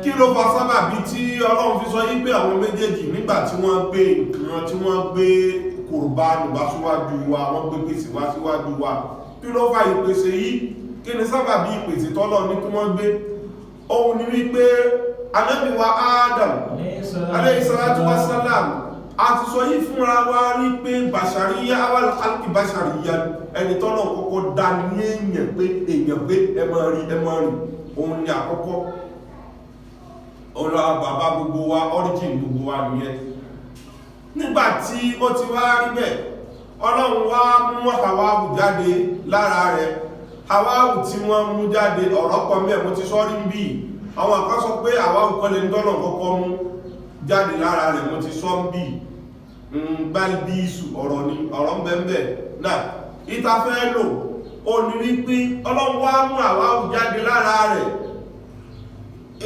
S1: kí ló fa sábàbí tí ọlọ́run fi sọ yí pé àwọn méjèèjì nígbà tí wọ́n gbé nǹkan tí wọ́n gbé kùrùbánì wá síwájú wa wọ́n gbé pèsè wá síwájú wa kí ló fa ìpèsè yìí kí ni sábàbí ìpèsè tọ́lọ̀ ní kí wọ́n gbé ohun ni wípé ànábì wa Adam alayhi salatu wassalam a ti sọ yìí fúnra wa rí pé bàṣàríyá awal khalqi bàṣàríyá ẹni tọ́lọ̀ kọ́kọ́ dá ní èèyàn pé ẹmọ rí ohun ni àkọ́kọ́ ọlọ́ bàbá gbogbo wa origin gbogbo wa nìyẹn nígbàtí ó ti wá rí bẹ́ẹ̀ ọlọ́run wá mú Háwáwù jáde lára rẹ̀ Háwáwù tí wọ́n mú jáde ọ̀rọ̀ pọ̀ mẹ́ mo ti sọ́rí bí àwọn kan sọ pé Háwáwù kọ́ lè ń tọ́nà kọ́kọ́ mú jáde lára rẹ̀ mo ti sọ́ bí Bálbísù ọ̀rọ̀ ni ọ̀rọ̀ ń bẹ́ẹ̀ náà ìtafẹ́ lò ó ní wípé ọlọ́run wá mú Háwáwù jáde lára rẹ̀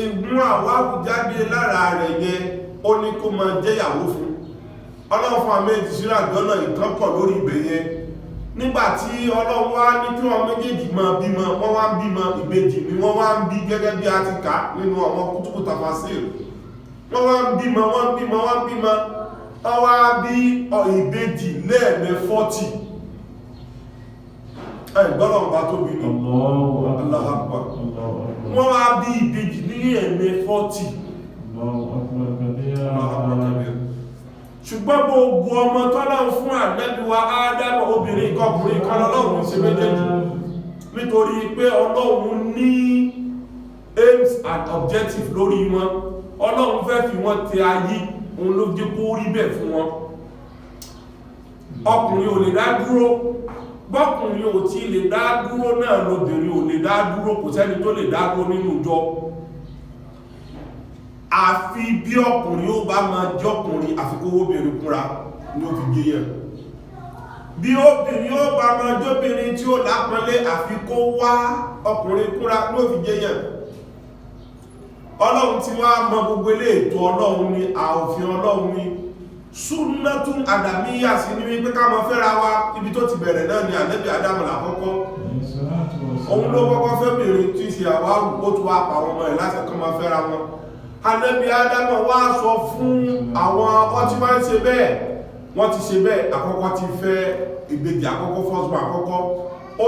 S1: ìmú Háwáwù jáde lára rẹ̀ yẹn ó ní kó máa jẹ́yàwó fún ọlọ́run fún àmì ìdíṣírà gbọ́nà ìtọ́pọ̀ lórí ibẹ̀ yẹn nígbàtí ọlọ́run wá ní kí wọ́n méjèèjì máa bímọ wọ́n wá ń bímọ ìbejì ni wọ́n wá ń bí gẹ́gẹ́ bí a ti kà nínú àwọn kútùkù tafasir wọ́n wá ń bímọ wọ́n wá bí ìbejì lẹ́ẹ̀mẹ́ 40 ẹgbọ́nà bá tóbi ní Allahu Akbar wọ́n wá bí ìbejì ní ẹ̀mẹ́ 40 ṣùgbọ́n gbogbo ọmọ tọ́lọ́ fún ànábì wa Ádámù obìnrin kọkùnrin kan lọ́lọ́run ṣe méjèèjì nítorí pé ọlọ́run ní aims and objectives lórí wọn ọlọ́run fẹ́ fi wọ́n tẹ ayé òun ló jẹ́ kó rí bẹ́ẹ̀ fún wọn ọkùnrin ò lè dá dúró bọ́kùnrin ò tí lè dá dúró náà lóbìnrin ò lè dá dúró kò sẹ́ni tó lè dá dúró nínú ìjọ àfi bí ọkùnrin ó bá máa jọkùnrin àfikówó obìnrin kúnra ní ó fi gé yẹn bí obìnrin ó bá máa jọbìnrin tí ó lápọnlé àfikó wá ọkùnrin kúnra ní ó fi gé yẹn ọlọ́run tí wá mọ gbogbo ilé ètò ọlọ́run ni àòfin ọlọ́run ni súnnátún àdàmíyà sí ní wípé ká mọ fẹ́ra wa ibi tó ti bẹ̀rẹ̀ náà ni ànábì Ádámù lákọ́kọ́ òun ló kọ́kọ́ fẹ́ bèèrè tí ṣe Háwáwù ó tún wá pa àwọn ọmọ ẹ̀ láti kọ́ mọ fẹ́ra wọn ànábì Ádámù wá sọ fún àwọn ọkọ tí wọ́n ṣe bẹ́ẹ̀ wọ́n ti ṣe bẹ́ẹ̀ àkọ́kọ́ ti fẹ́ ìbejì àkọ́kọ́ fọ́sùn àkọ́kọ́ ó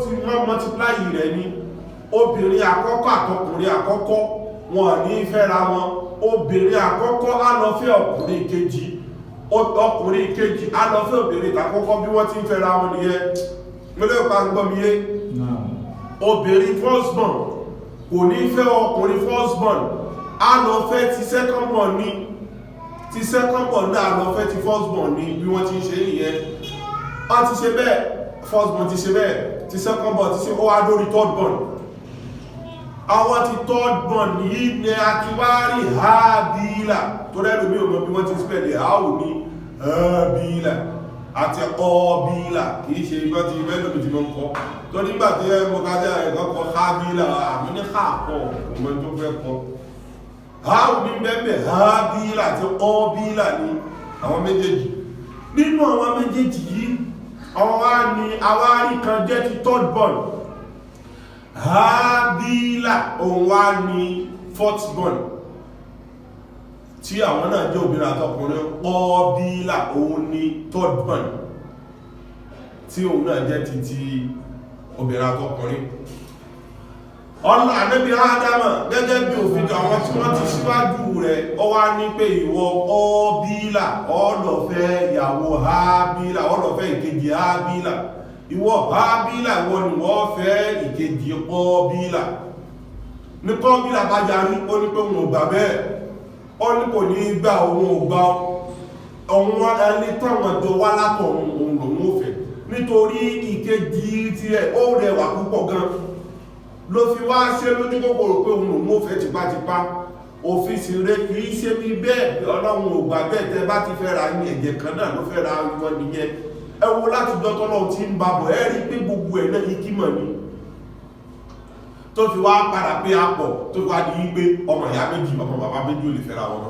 S1: ti wọ́n multiply rẹ̀ ní obìnrin àkọ́kọ́ àtọkùnrin àkọ́kọ́ wọn ní fẹ́ra wọn obìnrin àkọ́kọ́ á lọ fẹ́ ọkùnrin kejì ọkùnrin kejì á lọ fẹ́ obìnrin àkọ́kọ́ bí wọ́n ti ń fẹ́ra wọn nìyẹn mẹ́lẹ́ pa ń gbọ́ mi yé obìnrin firstborn kò ní fẹ́ ọkùnrin firstborn á lọ fẹ́ ti secondborn ní ti secondborn náà lọ fẹ́ ti firstborn ní bí wọ́n ti ṣe nìyẹn wọ́n ti ṣe bẹ́ẹ̀ firstborn ti ṣe bẹ́ẹ̀ ti secondborn ti ṣe ó wá lórí thirdborn àwọn ti thirdborn yìí ni a ti wá rí Hábílà tó rẹ́lù mí ò mọ̀ bí wọ́n ti spẹ̀lẹ̀ àwò ní Hábílà àti Kọ́bílà kìí ṣe ibọ́ ti rẹ́lù ti mọ́ ń kọ́ tó nígbà tí ẹ mọ́ kájá ẹ̀kọ́ kọ́ Hábílà àmì ní káàkọ́ ọmọ tó fẹ́ kọ́ Háwù ní bẹ́ẹ̀ Hábílà àti Kọ́bílà ní àwọn méjèèjì nínú àwọn méjèèjì yìí àwọn wá ní àwárí kan jẹ́ ti thirdborn Hábílà òun wá ní firstborn tí àwọn náà jẹ́ obìnrin àtọkùnrin. Kọ́bílà òun ní thirdborn tí òun náà jẹ́ títí obìnrin àtọkùnrin. ọ̀nà ànábì Ádámà gẹ́gẹ́ bí òfin àwọn tí wọ́n ti síwájú rẹ̀ ó wá ní pé ìwọ Kọ́bílà ọlọ́fẹ́ ìyàwó Hábílà ọlọ́fẹ́ ìkejì Hábílà. ìwọ Hábílà ìwọ ni wọ́n fẹ́ ìkejì Kọ́bílà. ní Kọ́bílà bá yarí ó ní pé òun ò gbà bẹ́ẹ̀, ó ní kò ní gbà òun ò gbà ọ̀hún ẹni táwọn tó wá látọ̀ òun lòun ò fẹ́ nítorí ìkejì tirẹ̀ ó rẹwà púpọ̀ gan ló fi wá ṣe lójú kòkòrò pé òun lòun ò fẹ́ tipátipá. òfin sì rẹ kì í ṣe bí bẹ́ẹ̀ Ọlọ́run ò gbà bẹ́ẹ̀ tẹ́ bá ti fẹ́ ra ní ẹ̀jẹ̀ kan náà ló fẹ́ ra wọn nìyẹn. ẹ wo láti dọ́tọ́ náà tí ń babọ̀ ẹ rí pé gbogbo ẹ̀ náà ikí mọ̀ ni tó fi wá padà pé apọ̀ tó fi wá di wípé ọmọ ìyá méjì ọmọ bàbá méjì ò lè fẹ́ra wọn.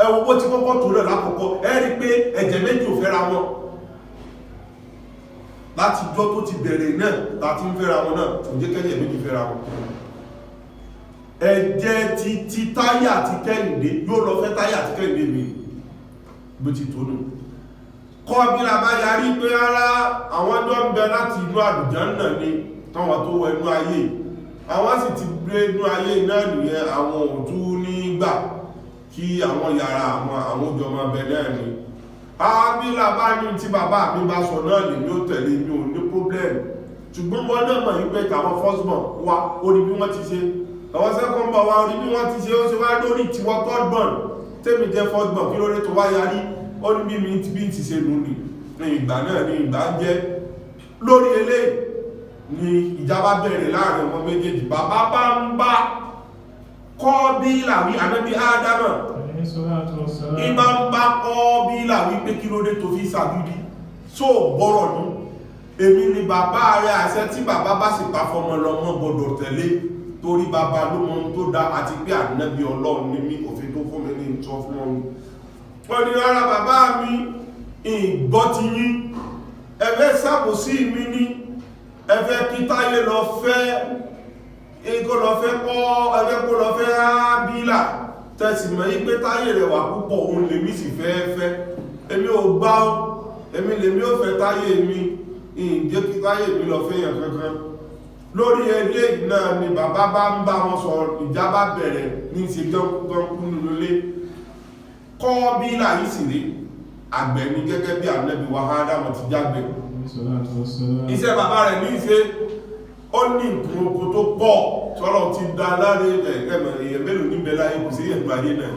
S1: ẹ wo bó ti kọ́kọ́ tó rẹ̀ lákòókò ẹ rí pé ẹ̀jẹ̀ méjì ò fẹ́ra wọn láti jọ́ tó ti bẹ̀rẹ̀ náà láti ń fẹ́ra wọn náà tó jẹ́ kẹ́jẹ̀ méjì fẹ́ra wọn. ẹ̀jẹ̀ ti Táyé àti Kẹ́hìndé yóò lọ fẹ́ Táyé àti Kẹ́hìndé mi bó ti tó nù. Kọ́bílà bá yarí pé rárá àwọn jọ ń bẹ láti inú àlùjánnà ni táwọn tó wọ inú ayé, àwọn sì ti gbé inú ayé náà nìyẹn, àwọn òtún nígbà kí àwọn yàrá àwọn òjò máa bẹ náà ni. Hábílà bá ní tí bàbá mi bá sọ náà lè ní ó tẹ̀lé mi ò ní pọ́blẹ́mù, ṣùgbọ́n wọ́n náà mọ̀ yí pé tàwọn firstborn wa ó ní bí wọ́n ti ṣe, àwọn secondborn wa ó ní bí wọ́n ti ṣe, ó ṣe wá lórí tiwọn thirdborn tèmi jẹ́ firstborn kí ló dé tó wá yarí, ó ní bí mi ti ṣe nù ní ìgbà náà ní ìgbà jẹ́. lórí eléyìí ni ìjábá bẹ̀rẹ̀ láàrin wọn méjèèjì. bàbá bá ń bá Kọ́bílà wí ànábì Ádámà ìbá ń bá Kọ́bílà wí pé kí ló dé tó fi ṣàgídí tó gbọ́rọ̀ ní èmi ni bàbá rẹ̀, àṣẹ tí bàbá bá sì pa fọmọ lọmọ gbọdọ̀ tẹ̀lé torí bàbá ló mọ ohun tó dá àti pé ànábì Ọlọ́run ní mí, òfin tó fún mi ní ìtọ́ fún wọn. wọ́n ní rárá bàbá mi ìgbọ́ ti yín, ẹ̀fẹ́ ṣàbòsí mi ní, ẹ̀fẹ́ kí Táyé lọ fẹ́ kó lọ fẹ́ Hábílà, tẹ̀sì mọ̀ yí pé Táyé rẹ̀ wà púpọ̀ òun lèmi sì fẹ́ èmi ò gbà ọ́, èmi lèmi ò fẹ́ Táyé mi, ìjẹ́ kí Táyé mi lọ fẹ́ yàn kankan. lórí eléyìí náà ni bàbá bá ń bá wọn sọ̀rọ̀, ìjà bá bẹ̀rẹ̀ ní ti gbọ́nkú nínú ilé. Kọ́bílà yìí sì rí àgbẹ̀ ní gẹ́gẹ́ bí ànábì wa Ádámù ti jágbe. iṣẹ́ bàbá rẹ̀ ní ìṣe ó ní nǹkan oko tó pọ̀ tọ́lọ̀ ti dá láre èèyàn mélòó níbẹ̀ láyé kò sí èèyàn ayé náà,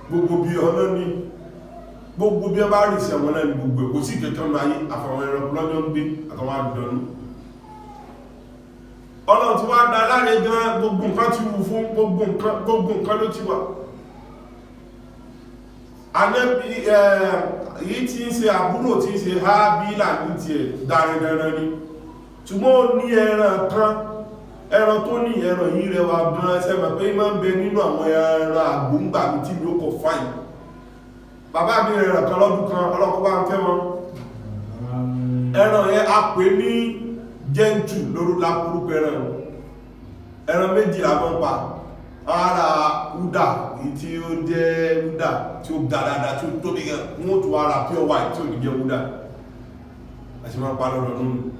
S1: gbogbo bí ọ̀nà ní gbogbo bí ọ bá rí sí àwọn náà ní gbogbo ẹ̀ kò sí kẹ̀kẹ́ ọ̀nà ayé àfàwọn ẹranko lọ́jọ́ ń gbé àtàwọn àdùnnú. Ọlọ́run ti wá dá láre gan, gbogbo nǹkan ti wù fún gbogbo nǹkan ló ti wà. Ànábì yìí tí ń ṣe àbúrò tí ń ṣe Hábílà ní tiẹ̀ dáradára ni, ṣùgbọ́n ó ní ẹran tó ní ẹran yìí rẹwà gan, sẹ́mọ̀ pé máa ń bẹ nínú àwọn ẹran àgbóǹgbà mi tí mi ó kọ̀ fáyì. bàbá mi rẹ̀ kan lọ́dún kan ọlọ́kọ́ bá ń fẹ́ wọn, ẹran yẹn a pè ní jẹ́ntù lórúkọ ẹran méjì làwọn pa, ara údà tí ó jẹ́ údà tí ó ga dáadáa tí ó tóbi gan, wọ́n tó ara pure white tí ò ní jẹ́ údà àti máa pa lọ́dọ̀ nínú.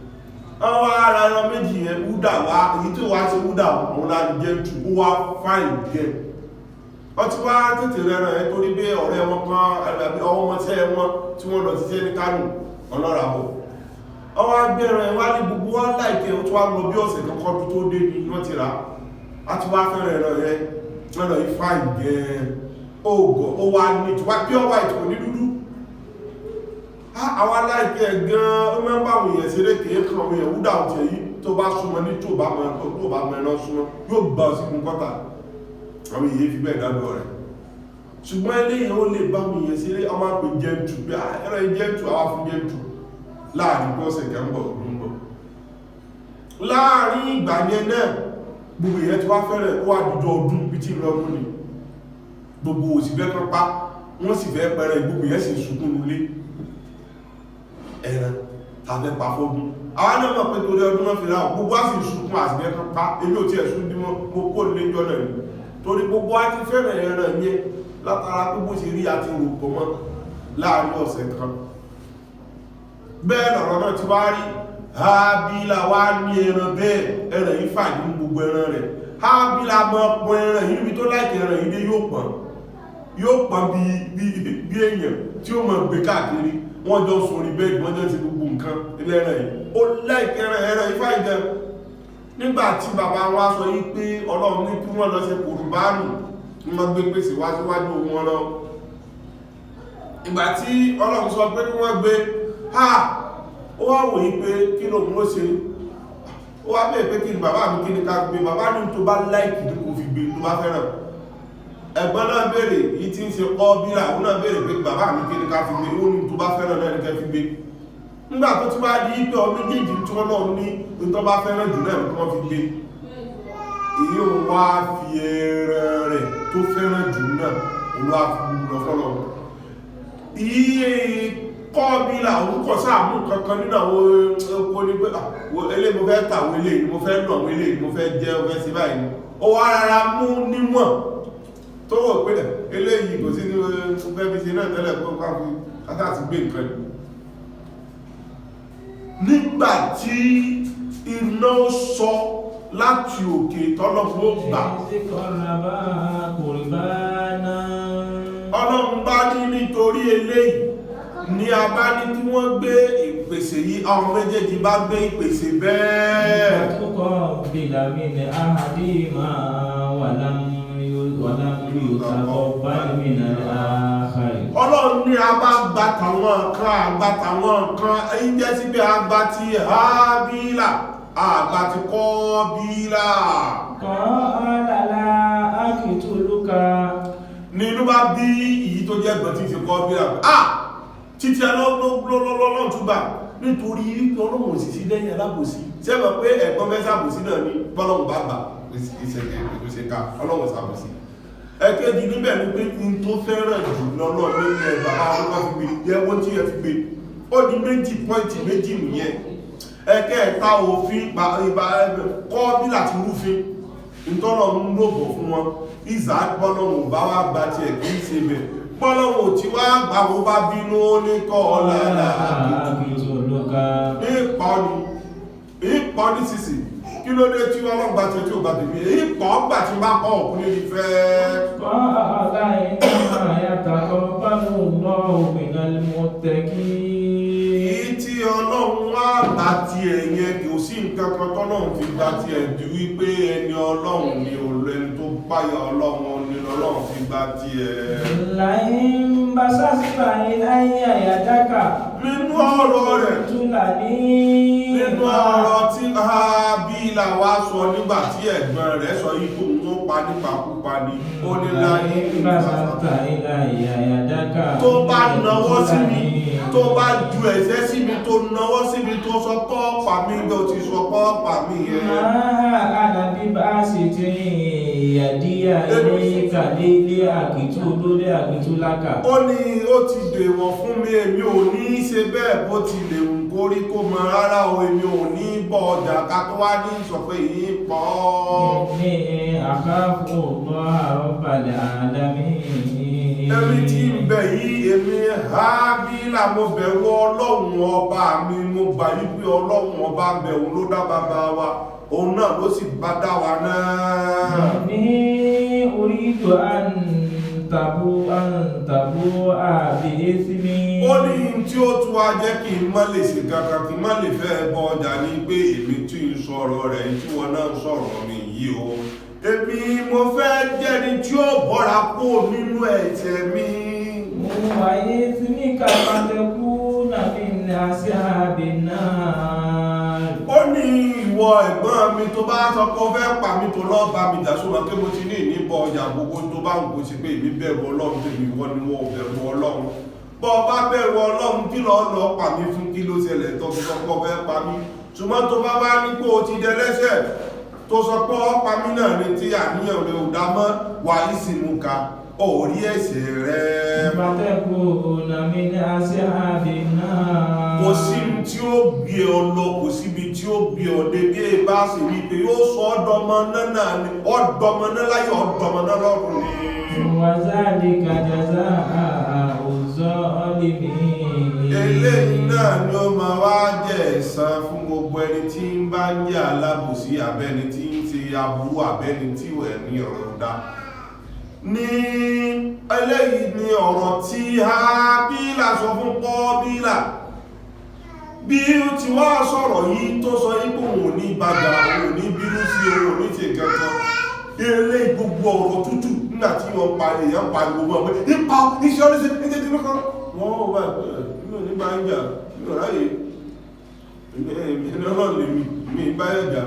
S1: àwọn ara ẹran méjì yẹn údà wá, èyí tí ó wá ṣe údà òun láti jẹ́ntù ó wá fáìn gẹ̀. wọ́n ti wá tètè rẹ̀ràn ẹ̀ torí pé ọ̀rẹ́ wọn kan ọwọ́ wọn tẹ́ wọn tí wọ́n lọ sí ní Kánò ọlọ́ra bọ̀. ọwọ́ agbẹ́rẹ̀ wá ní gbogbo wá láìkẹ́ ó tó wá lọ bí ọ̀sẹ̀ kan kọ́dún tó dé ní wọ́n ti rà á ti wá fẹ́rẹ̀ ẹ̀rọ yẹn lọ́nà ifá ìgẹ̀ ògọ̀ ó wá ní tí wá pure white kò ní dúdú. àwọn aláìkẹ́ gan ó máa ń bá àwọn èèyàn ṣeré kéé kan àwọn èèyàn wúdà ọ̀tẹ̀ yìí tó bá súnmọ́ ní tó bá mọ ẹran súnmọ́ yóò gbà ọ sí fún kọ́tà àwọn èèyàn fi bẹ́ẹ̀ dábọ̀ rẹ̀. ṣùgbọ́n eléyìí ó lè bá àwọn èèyàn ṣeré ọmọ àpè jẹ́ntù bí ẹ̀rọ jẹ́ntù àwọn fún jẹ́ntù láàrin bọ́ọ̀sẹ̀ kẹ́ńbọ̀ ló ń bọ̀. láàrin ìgbà yẹn náà gbogbo èèyàn ti wá fẹ́rẹ̀ ó wà dúdú ọdún bí tí lọ́dún ni gbogbo òsì fẹ́ kan pa wọ́n sì fẹ́ pẹ̀rẹ̀ gbogbo èèyàn sì sunkún nulé ẹran tàbí pa fọ́dún àwọn náà mọ̀ pé torí ọdún náà fi ra gbogbo á sì sunkún àsìgbẹ́ kan pa èmi ò tí ẹ̀ sún bí mo kó lé jọ náà ni torí gbogbo á ti fẹ́rẹ̀ ẹran yẹn látara gbogbo ṣe rí àti rò pọ̀ mọ́ láàrin ọ̀sẹ̀ kan bẹ́ẹ̀ lọ̀rọ̀ náà ti wá rí Hábílà wá ní ẹran bẹ́ẹ̀ ẹran yìí fà ní gbogbo ẹran rẹ̀ Hábílà mọ́ pọ̀ ẹran yìí níbi tó láìkẹ́ ẹran yìí dé yóò pọ̀n bí èèyàn tí ó mọ̀ gbé káàkiri wọ́n jọ sórí bẹ́ẹ̀dì wọ́n jọ sí gbogbo nǹkan ilé ẹran yìí ó láìkẹ́ ẹran yìí fà ìjẹ nígbàtí bàbá wa sọ yí pé Ọlọ́run ní kí wọ́n lọ ṣe kùrùbánù wọ́n gbé pèsè wá síwájú wọn lọ ìgbàtí Ọlọ́run sọ pé kí wọ́n gbé ó wá wòye pé kí ló mú ó ṣe ó wá bẹ́ẹ̀ pé kí ni bàbá mi kí ni ká gbé bàbá ní tó bá láìkì ní kò fi gbé tó bá fẹ́ràn ẹ̀gbọ́n náà béèrè yìí tí ń ṣe kọ́ bíra ó náà béèrè pé bàbá mi kí ni ká fi gbé ó ní tó bá fẹ́ràn náà ní ká fi gbé nígbà tó ti wá di pé ọmọ méjèèjì tí wọ́n náà ní tó bá fẹ́ràn jù náà ní wọ́n fi gbé èyí ò wá fi ẹran rẹ̀ tó fẹ́ràn jù náà òun wá fi gbogbo lọ fọ́lọ́ kọ́bílà orúkọ sáàmù kankan nínú àwọn ẹ̀kọ́ ní pé ilé mo fẹ́ tàwọn ilé mo fẹ́ lọ àwọn ilé mo fẹ́ jẹ́ ọfẹ́ sí báyìí ó wá rárá mú níwọ̀n tó wọ̀ pé eléyìí kò sí ní fẹ́ fi ṣe náà tẹ́lẹ̀ pé káfí kátà ti gbé nǹkan nígbà tí iná sọ láti òkè tọ́lọ́gbó gbà Ọlọ́run bá ní nítorí eléyìí ní a bá ní kí wọ́n gbé ìpèsè yìí àwọn méjèèjì bá gbé ìpèsè bẹ́ẹ̀ Ọlọ́run ní a bá gbàtàwọn kan èyí jẹ́ sí pé a gbà ti Hábílà àgbà ti Kọ́bílà nínú bá bí ìyí tó jẹ́ gbọ̀n tí ti Kọ́bílà títí ọlọ́run túbà nítorí wípé Ọlọ́run òsìsí lẹ́yìn alábòsí tí ẹgbẹ̀ pé ẹ̀gbọ́n mẹ́sà àbòsí náà ní bọ́lọ́run bá gbà ìṣẹ́ká Ọlọ́run sàbòsí ẹ̀kẹ́jì níbẹ̀ ní pé in tó fẹ́ràn jù lọ́lọ́ nílẹ̀ bàbá ọlọ́pàá fi gbé yẹwọ́ tí ẹ fi gbé ó di pọ́ìntì méjì nìyẹn ẹ̀kẹ́ẹ̀ta òfin Kọ́bílà ti rúfin ìtọ́lọ̀ ń lòbọ̀ fún wọn ìzà bọ́lọ́run bá wá gba ti ẹ̀ kí í ṣe bẹ̀ bọ́lọ́run tí wá gbàgbó bá bínú ó ní kọ́ ọ̀làlà ìpọ̀ ní sísì kí ló dé tí wọ́n gbà tí ó gbà tèmi ìpọ̀ gbà tí bá kọ́ òkú ní ìfẹ́ èyí tí Ọlọ́run wá gbà tí ẹ̀yẹn kì ó sí nǹkan kan tọ́lọ́run fi gbà tí ẹ̀ ju wípé ẹni Ọlọ́run ni olẹ́ni tó páyà Ọlọ́run ni Ọlọ́run fi gbà tí ẹ̀
S2: láyín bá sásípa iláyé àyàdáka
S1: nínú ọ̀rọ̀ rẹ̀ nínú ọ̀rọ̀ tí Hábílà wá sọ nígbà tí ẹ̀gbọ́n rẹ̀ sọ ipò mú pa nípakúpa ní ó ní láyé tó bá nawọ́ sí mi tó bá ju ẹ̀ṣẹ́ sí mi tó nawọ́ sí mi tó sọ pọ́ọ̀pà mi lọ ti sọ pọ́ọ̀pà mi yẹn
S2: àdàbí bá sì ti ìyàdíyà ilé ìkàlẹ̀ ilé àkìtú olóde àkìtú lákà
S1: ó ní ó ti dèwọ̀ fún mi èmi ò ní ṣe bẹ́ẹ̀ bó ti lè ń gorí kó mọ rárá o èmi ò ní bọ̀ ọjà ká tó wá ní sọ pé yìí pọ̀
S2: ní àkáfò mọ́ àrọ́bàlẹ̀ àdámí
S1: ẹ̀rí tí ń bẹ̀ yìí èmi Hábílà mo bẹ̀rù Ọlọ́run ọba mi mo gbà yí pé Ọlọ́run ọba bẹ̀rù ló dá bàbá wa òun náà ló sì bá dá wa náà
S2: ní orí ìjọ àǹtàbó àbí ẹ́sìmí
S1: ó ní tí ó tún wá jẹ́ kí n má lè ṣe kankan kí n má lè fẹ́ bọ́ ọjà ní pé èmi tí ń sọ̀rọ̀ rẹ̀ tí wọ́n náà sọ̀rọ̀ mi yìí o èmi mo fẹ́ jẹ́ni tí ó bọ́ra kó nínú ẹ̀jẹ̀ mi
S2: mo wáyé sí ní kàfàtẹ́kú nàbí ní àṣẹ àbí náà
S1: ó ní ìwọ ẹ̀gbọ́n mi tó bá sọ pé ó fẹ́ pa mi tó lọ́ọ́ bá mi dàsúmọ̀ pé mo ti ní ìníbọ̀ ọjà gbogbo tó bá ń kó sí pé èmi bẹ̀rù Ọlọ́run tèmi wọ́n ni wọ́n bẹ̀rù Ọlọ́run bọ́ bá bẹ̀rù Ọlọ́run kí lọ pa mí fún kí ló ṣẹlẹ̀ tó fi sọ pé ó fẹ́ pa mí ṣùgbọ́n tó bá wá ní pé ó ti dẹlẹ́ṣẹ̀ tó sọ pé ó pa mí náà ní tí àníyàn rẹ̀ ò dá mọ́ wà ìsìnmú ka orí ẹ̀ṣẹ̀ rẹ̀
S2: kò sí
S1: tí ó gbé ọ lọ kò síbi tí ó gbé ọ dé bí ẹ bá sì rí pé yóò sọ ọdọmọ náà ni ọdọmọ náà láyé ọdọmọ náà lọ́rùn ni.
S2: wazalika jazaa'u zalimin.
S1: eléyìí náà ni ó máa wá jẹ́ ẹ̀san fún gbogbo ẹni tí ń bá ń jẹ́ alábòsí abẹ́ni tí ń ṣe aburú abẹ́ni tí ẹ̀mí ọ̀rọ̀ dá. ní eléyìí ni ọ̀rọ̀ tí Hábílà sọ fún Kọ́bílà bí ó ti wá sọ̀rọ̀ yìí tó sọ ipò òun ní ìbàdà òun ní bínú sí òun ní ti kankan ilé gbogbo ọ̀rọ̀ tútù nígbà tí wọ́n parí èèyàn pariwo mọ́ pé nípa iṣẹ́ oníṣẹ́ ní tẹ́tí nìkan wọ́n wà nínú nígbà ń jà nínú ráyè ìnáwó lèmi mi báyẹ̀dá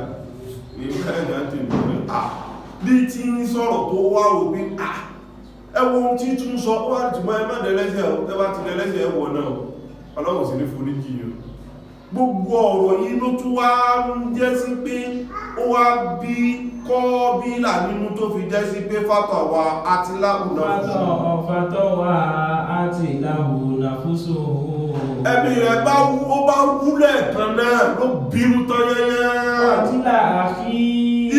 S1: tèmi bí tí ń sọ̀rọ̀ tó wá òbí ẹwọ ohun tí tún sọ ó wà jùmọ́ ẹ má dẹ̀lẹ́sẹ̀ ẹ bá ti dẹ̀lẹ́sẹ̀ ẹwọ̀ náà Ọlọ́run sì ní foríjì yìí gbogbo ọ̀rọ̀ yìí ló tún wá ń jẹ́ sí pé ó wá bí Kọ́bílà nínú tó fi jẹ́ sí pé fátọ̀wà àti láhùnà
S2: fúsù
S1: ẹ̀mí rẹ̀ bá wúlẹ̀ kan náà ló bínú tán yẹ́yẹ́
S2: ọtílà àfí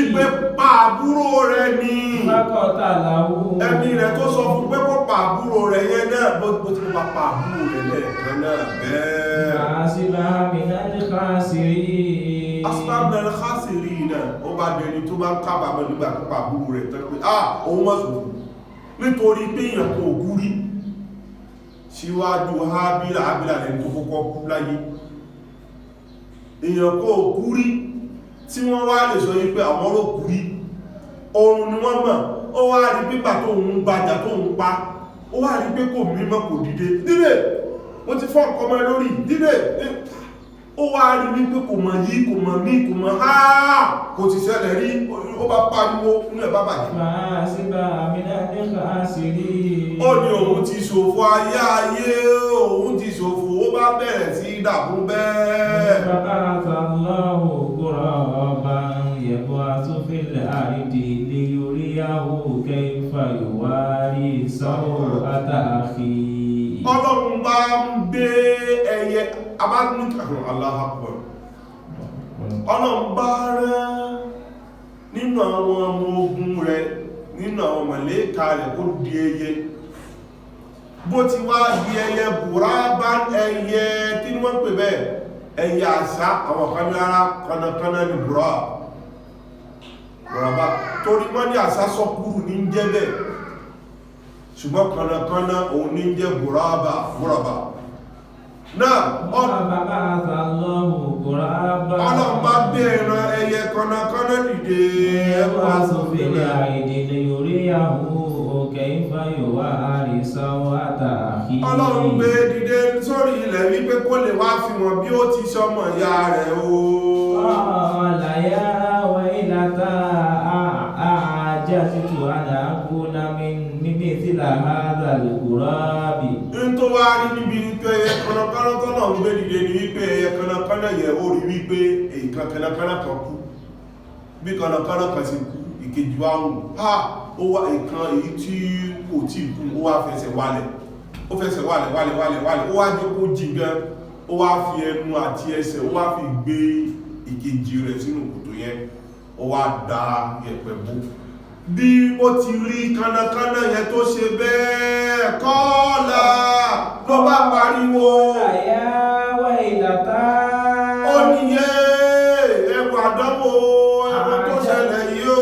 S1: ìpé pa àbúrò rẹ̀ ni
S2: fákọ̀tà láhù
S1: ẹ̀mí rẹ̀ tó sọ fún pé kó pa àbúrò rẹ̀ yẹn náà bó ti pa àbúrò rẹ̀ lẹ́ẹ̀kan náà bẹ́ẹ̀ asibábẹ̀rẹ̀ khasiri náà ó bá dẹni tó bá ń kábàámọ̀ nígbà tó pa àbúrò rẹ̀ tán pé òun mọ̀ sọ̀rọ̀ nítorí pé èèyàn kò gúrí síwájú Hábílà lẹ́ni tó kọ́kọ́ kú láyé èèyàn kò gúrí tí wọ́n wá lè sọ wípé àwọn ló gúrí oorun ni wọ́n mọ̀ ó wá rí pípà tó ń bàjà tó ń pa ó wá rí pé kò mímọ́ kò dìde dídè ó ti fọ́ ọkọ̀ mọ́ lórí dídè ó wá rí wípé kò mọ̀ yí kò mọ̀ mí kò mọ̀ kò ti ṣẹlẹ̀ rí ó bá pariwo ní ẹ̀bá bàjẹ́ ó ní òun ti ṣòfò ayé òun ti ṣòfò ó bá bẹ̀rẹ̀ sí dàbú bẹ́ẹ̀ Ọlọ́run bá ń gbé ẹyẹ abájúmítàkùn Allahu Akbar Ọlọ́run bá rán nínú àwọn ọmọ ogun rẹ̀ nínú àwọn màlẹ́kà rẹ̀ kó di ẹyẹ bó ti wá di ẹyẹ bùrábá ẹyẹ tí wọ́n pè bẹ́ẹ̀ ẹyẹ àṣà àwọn kanára kanákaná ní bùrábá torí wọ́n ní àṣà sọ́kúrù ní jẹ́ bẹ́ẹ̀ ṣùgbọ́n kanákaná òun ní jẹ́ bùrábá náà ọlọ́pàá bẹ̀rẹ̀ ẹyẹ kanákaná dìde
S2: ẹwà sófílẹ̀ àìdìdè yorí àwọ̀ òkè ìfàyọ̀wà àrísáwọ̀ àtàkì
S1: Ọlọ́run gbé dìde sórí ilẹ̀ wípé kó lè wá fi wọn bí ó ti sọmọ ìyá rẹ̀ o
S2: ọ̀làyà wà ìlàtà àjẹ́ títù àdàkúnà mímí sílà hádà lùkúrábì
S1: ń tó wá rí níbi wípé kanákaná tọ́nà ń gbé dìde ní wípé kanákaná yẹ ó rí wípé èyíkan kanákaná kan kú bí kanákaná kan sì kú ìkejì wá ń ó wá ìkan èyí tí kò tí kú ó wá fẹsẹ̀ wálẹ̀ ó wá jẹ́ kó jí gan ó wá fi ẹnu àti ẹsẹ̀ ó wá fi gbé ìkejì rẹ̀ sínú kòtò yẹn ó wá dá yẹ̀pẹ̀ bò bí ó ti rí kanákaná yẹn tó ṣe bẹ́ẹ̀ kọ́ọ̀lá ló bá pariwo
S2: àyáwá ìlàtà
S1: ó níyẹ́ ẹwà àdánwò ẹwà tó ṣẹlẹ̀ yìí o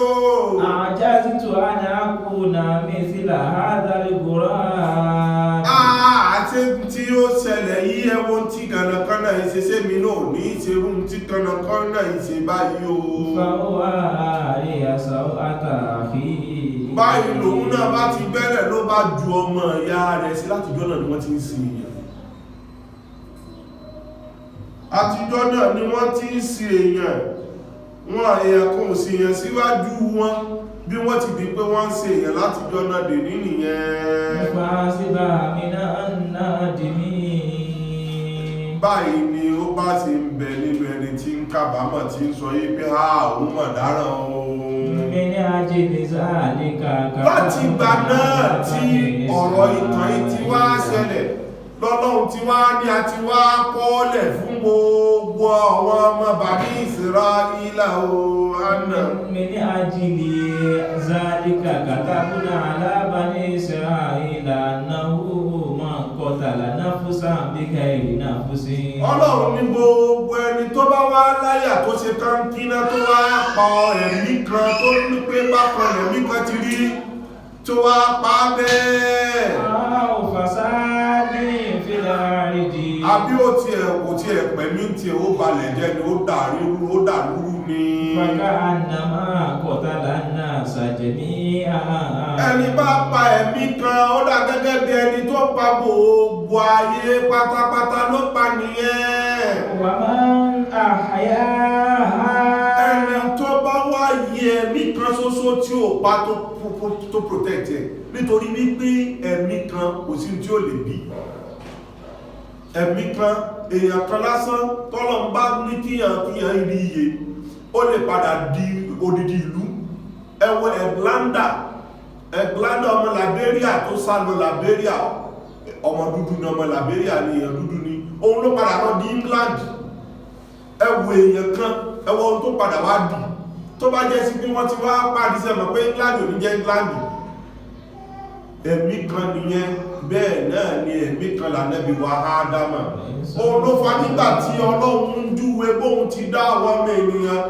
S2: àjá títù àdàkúnà mímí sílà hádà lùkúrábì
S1: àti tí ó ṣẹlẹ̀ yìí ẹwọ́n tí kanákaná ìṣẹ́ṣẹ́ mi náà ní ìṣerú tí kanákaná ìṣe báyìí o
S2: fáwọ́ àríyàsáwọ́ àtàkì
S1: báyìí lòun náà bá ti bẹ̀rẹ̀ ló bá ju ọmọ ìyá rẹ̀ sí látijọ́ náà ni wọ́n ti ń sin èèyàn àtijọ́ náà ni wọ́n ti ń sin èèyàn wọn èèyàn kan ò sí èèyàn síwájú wọn bí wọ́n ti di pé wọ́n ń sin èèyàn látijọ́ náà dè ní nìyẹn báyìí ni ó bá ti ń bẹ nínú ẹni tí ń kábàámọ̀ tí ń sọ yí pé òun mọ̀ dáràn láti ìgbà náà tí ọ̀rọ̀ ìtàn yìí ti wá ṣẹlẹ̀ lọ́lọ́run ti wá ní a ti wá kọ́ọ̀lẹ̀ fún gbogbo àwọn ọmọ Bani Israila o àná.
S2: من أجل ذلك كتبنا على بني إسرائيل أنه من قتل نفسا بغير نفس.
S1: Ọlọ́run ní gbogbo ẹni tó bá wá láyà tó ṣe kánkínná tó wá pa ẹ̀mí kan tó ní pé bákan ẹ̀mí kan ti rí tó wá pa bẹ́ẹ̀.
S2: أو فساد في الأرض.
S1: Àbí ó tiẹ̀ kò tiẹ̀ pẹ̀mí tiẹ̀ ó balẹ̀ jẹ́ ni ó dàlúrú ni.
S2: فكأنما قتل الناس جميعا.
S1: Ẹni bá pa ẹ̀mí kan ó dà gẹ́gẹ́ bí ẹni tó pa gbogbo ayé pátápátá ló pa nìyẹn.
S2: ومن أحياها.
S1: Ẹni tó bá wá yẹ ẹ̀mí kan ṣoṣo tí ò pa tó protect ẹ̀ nítorí wípé ẹ̀mí kan kò sí tí ó lè bí. Ẹ̀mí kan èèyàn kan lásán tọ́lọ̀ ń bá ní kíyàn rí iye ó lè padà di odidi ìlú. Ẹ wo Ẹ̀glanda ọmọ Liberia tó sá lọ Liberia, ọmọ dúdú ni ọmọ Liberia ni èèyàn dúdú ni òun ló padà lọ di England. Ẹ wo èèyàn kan ẹ wo ohun tó padà wá dì tó bá jẹ́ sí pé wọ́n ti wá pàdé sẹ́mọ̀ pé England ò ní jẹ́ England. Ẹ̀mí kan nìyẹn, bẹ́ẹ̀ náà ni ẹ̀mí kan lànẹ́bí wa Ádámà. Òun ló fa nígbà tí Ọlọ́run ń júwe bóun ti dá àwọn ọmọ ènìyàn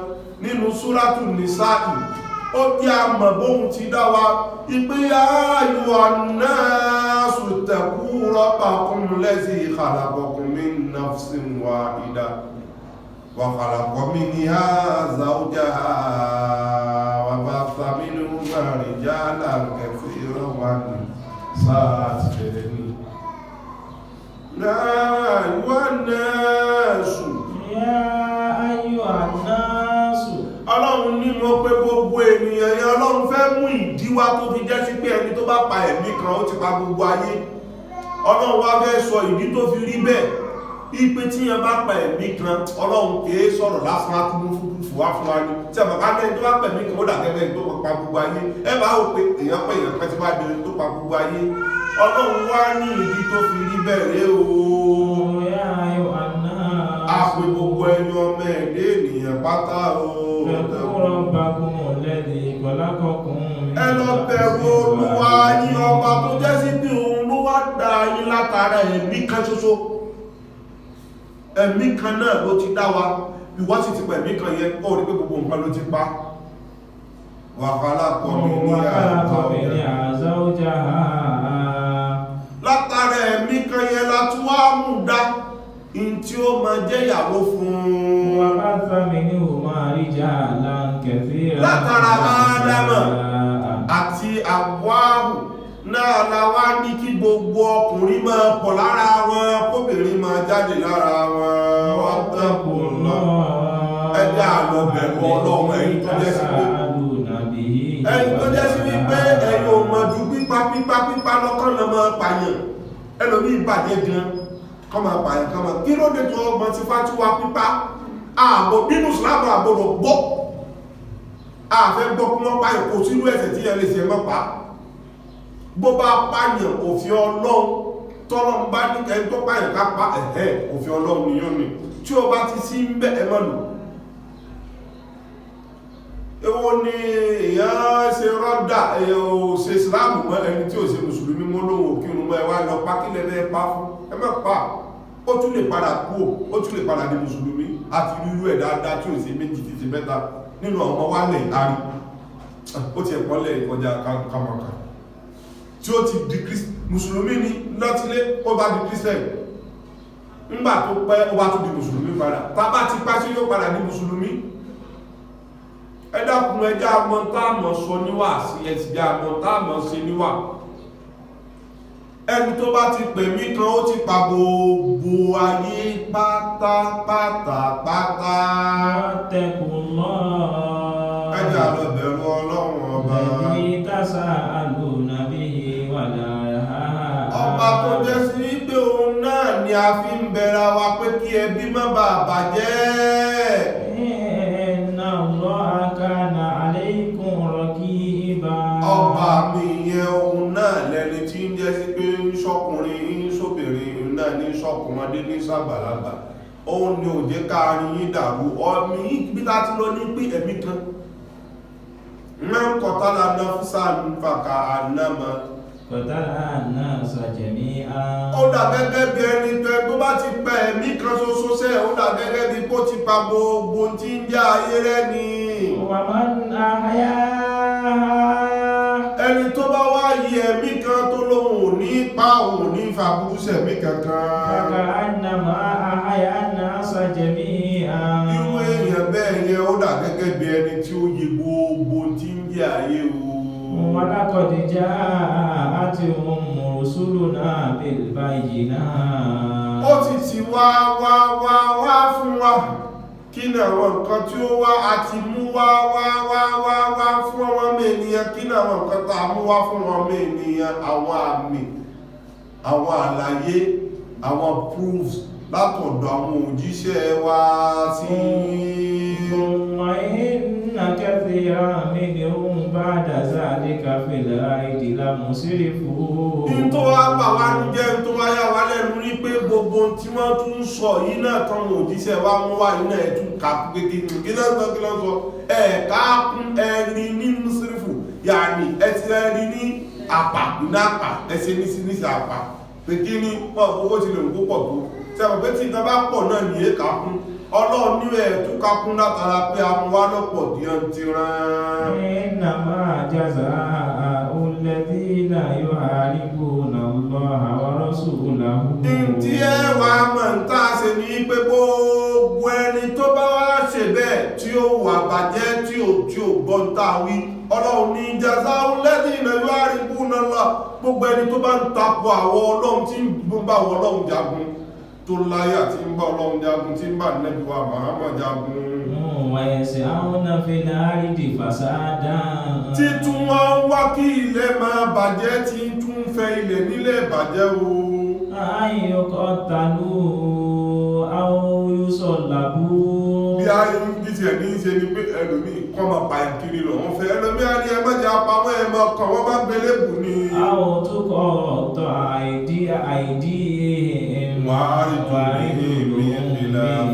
S1: nínú Súrátù Nìsáì, ó jẹ́ àmọ̀ bóun ti dá wa ìpé ayyuhan nasu ttaqu rabbakum allazi khalaqakum min nafsin wahidah wa khalaqa minha zawjaha wa batha minhuma rijalan kathiran wa nisaa. Ayyuhan nasu.
S2: Ya ayyuhan nasu.
S1: Ọlọ́run ní mo pé gbogbo ènìyàn yẹn, Ọlọ́run fẹ́ mú ìdíwá tó fi jẹ́ sí pé ẹni tó bá pa ẹ̀mí kan ó ti pa gbogbo ayé. Ọlọ́run wá fẹ́ sọ ìdí tó fi rí bẹ́ẹ̀. Ipe tí yẹn bá pa ẹ̀mí kan, Ọlọ́run kìí sọ̀rọ̀ lásán akúrúfúrúfú wá fún wa ní. Tí a bàbá lẹ́yìn tó bá pa ẹ̀mí kan ó dàgẹ́gẹ́ tó pa gbogbo ayé. Ẹ bá wò pé èèyàn pé èèyàn kan ti wá dẹni tó pa gbogbo ayé. Ọlọ́run wá ní ìdí tó fi rí bẹ́ẹ̀ ré o.
S2: Ya ayyuhan nasu.
S1: A pè gbogbo ẹni ọmọ ẹ̀dẹ́ ènìyàn pátá o.
S2: Ttaqu rabbakum alladhi khalaqakum min
S1: Ẹ lọ bẹ̀rù Olúwa yín ọba tó jẹ́ sí pé òun ló wá dá yín látara ẹ̀mí kan ṣoṣo. Ẹ̀mí kan náà ló ti dá wa, ìwọ sì ti pa ẹ̀mí kan yẹn kó rí pé gbogbo nǹkan ló ti pa. Wa khalaqa minha
S2: zawjaha.
S1: Látara ẹ̀mí kan yẹn la tún wá mú dá in tí ó máa jẹ́ ìyàwó fún un.
S2: Wa batha minhuma rijalan kathiran.
S1: Látara Ádámà àti Àwáhù náà la wá ní kí gbogbo ọkùnrin máa pọ̀ lára wọn, kóbìnrin máa jáde lára wọn. Wattaqullah. Ẹjẹ́ àlọ́ bẹ̀rù Ọlọ́run ẹ̀yin tó jẹ́ sí pé ẹ̀yin ò mọ̀ ju pípa lọ́kàn lọ máa pààyàn. Ẹlòmí ìbàjẹ́ gan kọ́ máa pààyàn kan máa kí ló dé tó ọmọ ti fátúwa pípa ààbò nínú ìsìlámù àbòrò gbọ́. Àfẹ́ gbọ́ kí wọ́n pààyàn kò sínú ẹ̀ṣẹ̀ tí ẹ lè ṣe mọ́ pa. Bó bá pààyàn òfin Ọlọ́run tọ́lọ́run bá ní ẹni tó pààyàn ká pa òfin Ọlọ́run ni yóò ní. Tí o bá ti sí ń bẹ́ ẹ mọ́ lò. Èwo ni èèyàn ṣe rọ́dà èèyàn ò ṣe ìsìlámù mọ́ ẹni tí ò ṣe mùsùlùmí mọ́ lóhun òkírun mọ́ ẹ wá lọ pa kílẹ̀ lẹ́ pa fún ẹ mọ́ pa. Ó tún lè padà kú ó tún lè padà di mùsùlùmí àti rírú ẹ̀ dáadáa tí ò ṣe méjì ti mẹ́ta nínú ọmọ wa lẹ̀ ìtarí. Ó ti ẹ̀kọ́ lẹ̀ ìkọjá kàmọ̀kà. Tí ó ti di mùsùlùmí ní lọ́tílé ó bá di Christian. Nígbà tó pẹ́ ó bá tún di mùsùlùmí padà. Tá bá ti pá sí yóò padà di mùsùlùmí. Ẹ dákun ẹjá mọ́ táàmọ̀ sọ níwà sí ẹ̀sìjá mọ́ táàmọ̀ sí níwà. Ẹni tó bá ti pè mí kan ó ti pa gbogbo ayé pátápátá.
S2: Wattaqullah.
S1: Ẹjá lọ bẹ̀rù Ọlọ́run ọba.
S2: Alladhi tasa'aluna bihi wal arham.
S1: Ọba tó jẹ́ sí wípé òun náà ni a fi ń bẹ̀rẹ̀ wa pé kí ẹbí má bàa bàjẹ́.
S2: Inna Allaha kana alaykum raqiba.
S1: Ọba mi yẹn òun náà lẹni tí ń jẹ́ sí pé ń ṣọ́kùnrin ń ṣóbìnrin náà ní ṣọ́kùnmọdé ní ṣàgbàlagbà. Ó òun ni ò jẹ́ káàrin yí dàrú ọmọ ibi láti lọ ní pé ẹ̀mí kan man qatala nafsan faka'annama
S2: qatala an-nasa jami'an.
S1: Ó dà gẹ́gẹ́ bí ẹni tó bá ti pa ẹ̀mí kan ṣoṣo sẹ́ ó dà gẹ́gẹ́ bí kó ti pa gbogbo tí ń jẹ́ ayé rẹ̀ ni.
S2: Wa man ahyaha.
S1: Ẹni tó bá wá yí ẹ̀mí kan tó lóhun ò ní pa òun ní fàbúrú sẹ̀mí kankan.
S2: Faka'annama ahya an-nasa jami'an.
S1: Irú èèyàn bẹ́ẹ̀ yẹn ó dà gẹ́gẹ́ bí ẹni tí ó yí gbogbo tí ń jẹ́ ayé o.
S2: Wa laqad ja'atuhum rusuluna bil bayyinat.
S1: Ó ti wá fún wa kí ni àwọn nǹkan tí ó wá àti mú wá fún ọmọ ènìyàn kí ni àwọn nǹkan tá a mú wá fún ọmọ ènìyàn àwọn àmì àwọn àlàyé àwọn proofs látọ̀dọ̀ àwọn òjíṣẹ́ wa sí
S2: Thumma inna kathiran minhum ba'da zalika fil ardi lamusrifun.
S1: ní tó wá bà wá ní jẹ́ tó wá yà wá lẹ́nu rí pé gbogbo tí wọ́n tún sọ yìí náà tán òjíṣẹ́ wa mú wá yìí náà ẹ̀tún kàkú kékeré kí lọ́sọ ẹ̀ẹ̀ká kún ẹ̀rí ní mùsùlùmù yàní ẹ̀tì ẹ̀rí ní àpà ní àpà ẹ̀sẹ̀ ní sí àpà pé kí ní pọ̀ owó ti lè kó pọ̀ tó sẹ́wọ̀n pé tí ìtàn bá pọ̀ náà ní èkà kún ọlọ́run ní ẹ̀tún ká kún látara pé a mú wá lọ́pọ̀ díẹ̀ ti rán.
S2: Innama jaza'u alladhina yuharibuna Allaha wa rasulahu.
S1: Tí ẹ wà mọ̀ ń tàà ṣe ní pé gbogbo ẹni tó bá wá ṣe bẹ́ẹ̀ tí ó wà bàjẹ́ tí ó gbọ́n tàà wí ọlọ́run ní jaza'u alladhina yuharibuna Allah gbogbo ẹni tó bá ń tapọ̀ àwọ ọlọ́run tí ń bá wọ ọlọ́run jagun tó láyà tí ń bá ọlọ́run jagun tí ń bá Ànábì wa Muhammad jagun.
S2: Wa yas'awna fil ardi fasadan.
S1: Títún wọ́n wá kí ilẹ̀ máa bàjẹ́ tí tún fẹ́ ilẹ̀ nílẹ̀ bàjẹ́ o.
S2: An yuqtalu aw yusallabu.
S1: Bí ayé ń bí tiẹ̀ ní í ṣe ni pé ẹlòmíì kọ́ máa pa ìkiri lọ wọ́n fẹ́ ẹlòmíì á ní ẹmọ́jà apamọ́ ẹmọ kan wọ́n bá gbélé bù ní.
S2: Aw tuqatta aydihim wa arjuluhum min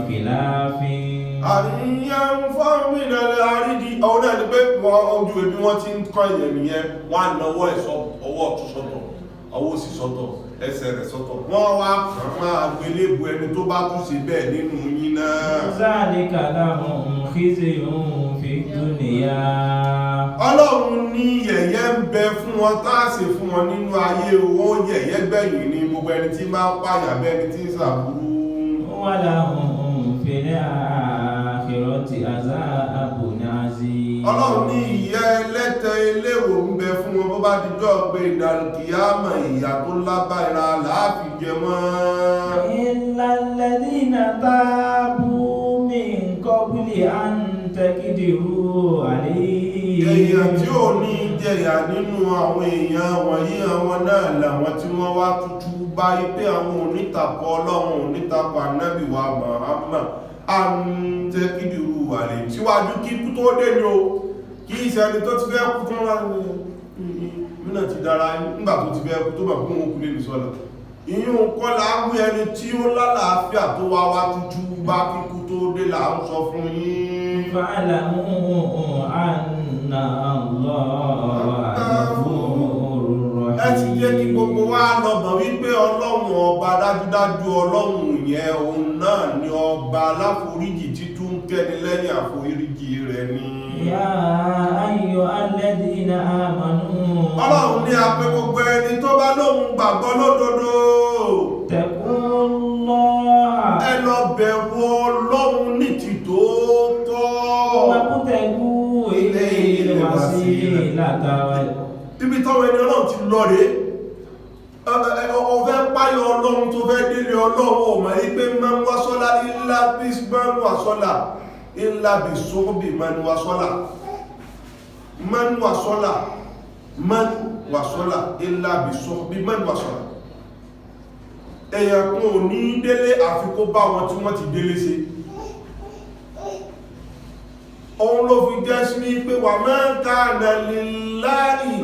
S2: khilafin.
S1: Àríyàn fọ́nmìnà àrídì ọwọ́ náà ni pé ojú ẹbí wọ́n ti ń kọ́ ìyẹn nìyẹn wọ́n á náwọ́ ẹ̀sọ́ ọwọ́ ọ̀tún sọ́tọ̀ ọwọ́ òsì sọ́tọ̀ ẹsẹ̀ rẹ̀ sọ́tọ̀ wọ́n wá kàn máa gbélébù ẹni tó bá tún sí bẹ́ẹ̀ nínú yín náà.
S2: Zalika lahum khizyun fid dunya.
S1: Ọlọ́run ní yẹ̀yẹ́ ń bẹ fún wọn táàsì fún wọn nínú ayé owó yẹ̀yẹ́ gbẹ̀yìn ní gbogbo ẹni tí máa ń pààyà bẹ́ni tí ń sàbúrú.
S2: Wa lahum fil akhirati azabun azim.
S1: Ọlọ́run ní ìyẹ́ ẹlẹ́tẹ̀ eléwò ń bẹ fún wọn bó bá dijọ́ pé ìdàrúkìyàmọ̀ ìyà tó lábára láàfi jẹ wọ́n.
S2: Illal ladhina tabu min qabli an taqdiru alayhim.
S1: Èèyàn tí ò ní jẹyà nínú àwọn èèyàn wọ̀nyí àwọn náà làwọn tí wọ́n wá tútù báyìí pé àwọn onítàpọ̀ ọlọ́run onítàpọ̀ Ànábì wa Muhammad àǹtẹ́kìdìrú wà lè síwájú kí kú tó dé ní o kí ìṣẹ́ni tó ti fẹ́ kú tó rán mínà ti dára nígbà tó ti fẹ́ kú tó bà fún òkú lè sọ́lá ìyún kọ́ láàmú ẹni tí ó lálàáfíà tó wá wá tútù bá kíkú tó dé là ń sọ fún yín.
S2: Fa'lamu anna Allaha ghafurur rahim.
S1: Ẹ ti jẹ́ kí gbogbo wa lọ mọ̀ wípé ọlọ́run ọba dájúdájú ọlọ́run yẹn òun náà ni ọba aláforíjì títún kẹ́ni lẹ́yìn àforíjì rẹ̀ ni.
S2: Ya ayyuhal ladhina amanu.
S1: Ọlọ́run ní apẹ́ gbogbo ẹni tó bá lóhun gbàgbọ́ lódodo.
S2: Taqullaha.
S1: Ẹ lọ bẹ̀rù ọlọ́run ní ti tòótọ́.
S2: Wabtaghu ilayhil wasilata.
S1: Ibi táwọn ẹni ọlọ́run ti lọ rèé. Ọfẹ́ páyọ ọlọ́run tó fẹ́ délé ọlọ́run ọmọ ipé man wasala illa bis man wasala illa bis suhbi man wasala illa bis suhbi man wasala èyàn kún ò ní délé àfikó bá wọn tí wọ́n ti délé sí òun ló fi jẹ́ sí ní pé wa ma kana lillahi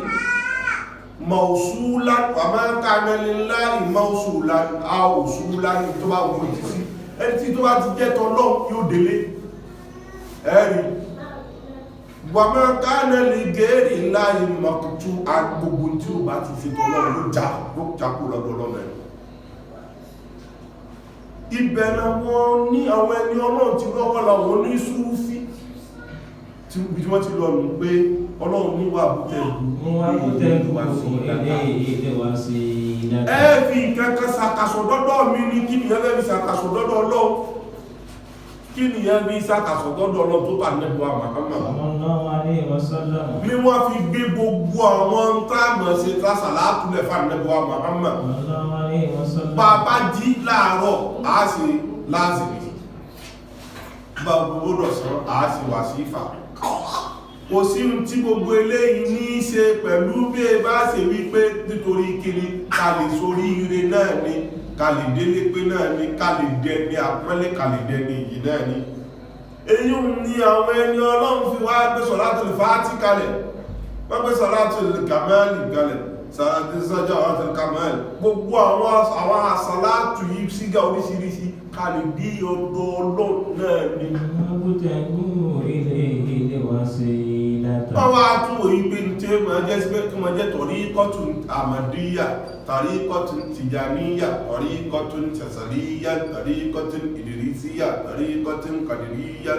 S1: mausulan wa ma kana lillahi mausulan aw usulan tó bá wọ́n ti sí ẹni tí tó bá ti jẹ́ tọ́lọ́run yóò délé ẹ̀rí wàmọ́ káàná lè gẹ́rì láì mọ̀kútù agbogbo tí ó bá ti fi tọ́lọ́run ló jákú lọ́dọ̀ọ́lọ́mẹ́ ibẹ̀ làwọn ní àwọn ẹni ọlọ́run ti lọ́wọ́ làwọn ní súrúfí tí wọ́n ti lọ nù pé ọlọ́run ní wà bútẹ́ẹ̀dù ẹ fi kankan sàkàsọ̀ dọ́dọ̀ mi ní kí nìyẹn lẹ́bi sàkàsọ̀ dọ́dọ̀ ọlọ́run kí nìyẹn bí sàkàsọ̀ dọ́dọ̀ ọlọ́run tó bá nẹ́bù àmàkàmà ní wọ́n fi gbé gbogbo àwọn táàmù ṣe tásàlá àtúlẹ̀ fà nẹ́bù àmàkàmà bàbá jí láàárọ̀ àá ṣe láàzìmí bá gbogbo dọ̀sán àá ṣe wà sí ìfà kò sí tí gbogbo eléyìí ní í ṣe pẹ̀lú bí ẹ bá ṣe wípé nítorí kiri ká lè sórí ire náà ni ká lè délé pé náà ni ká lè dẹni àpọ́nlé ká lè dẹni ìyí náà ni èyí ni àwọn ẹni ọlọ́run fi wá gbé sọ̀látùl fàátì kalẹ̀ wọ́n gbé sọ̀látùl kàmáàlì kalẹ̀ sàrádìsájà ọ̀tún kàmáàlì gbogbo àwọn àsàlátù yìí sígá oríṣiríṣi ká lè dí ọ̀dọ̀ ọlọ́run náà ni wọ́n wá tún òyí pé ní tí ó máa jẹ́ sí pé kí wọ́n jẹ́ tọ̀ríkọ́tún àmàdíyà tọ̀ríkọ́tún tìjàníyà tọ̀ríkọ́tún tẹ̀sàríyà tọ̀ríkọ́tún ìdìrísíyà tọ̀ríkọ́tún kàdìríyà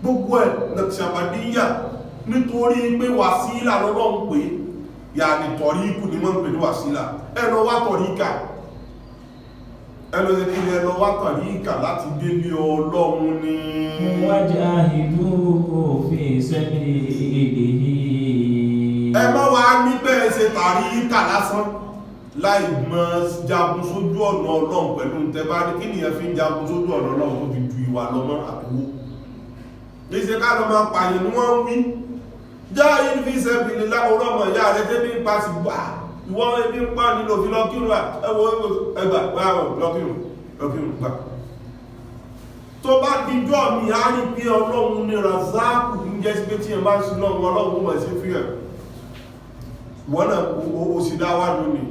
S1: gbogbo ẹ̀ nàṣàbàdíyà nítorí pé wàsílà lọ́rọ̀ ń pè yà ní tọ̀ríkù ní wọ́n ń pè ní wàsílà ẹ̀nà wá tọ̀ríkà ẹlò ìpínlẹ̀ ẹlọ wá tọ̀ríkà láti délé ọlọ́run ní
S2: wajahidu fi sabilihi
S1: ẹ má wá ní bẹ́ẹ̀ ṣe tọ̀ríkà lásán láì mọ́ jagun sójú ọ̀nà ọlọ́run pẹ̀lú tẹbá ní kí nìyẹn fi ń jagun sójú ọ̀nà ọlọ́run tó fi ju ìwà lọ́mọ́ àtúwò léṣe ká lọ máa pààyàn ní wọ́n ń wí já yìí fi sabilillah láwọn ọmọ ìyá rẹ̀ tẹ́bí ń pa sí gbà ìwọ́n ebi ń pa nílò fi lọ́kírùn ẹwọ ẹgbà lọ́kírùn gbà tó bá díjọ́ mi á rí pé ọlọ́run ní razáàkù ń jẹ́ sí pé tí ẹ bá ń sinú ọlọ́run mọ̀ sí fíẹ̀ wọ́n náà ó sì dá wà lónìí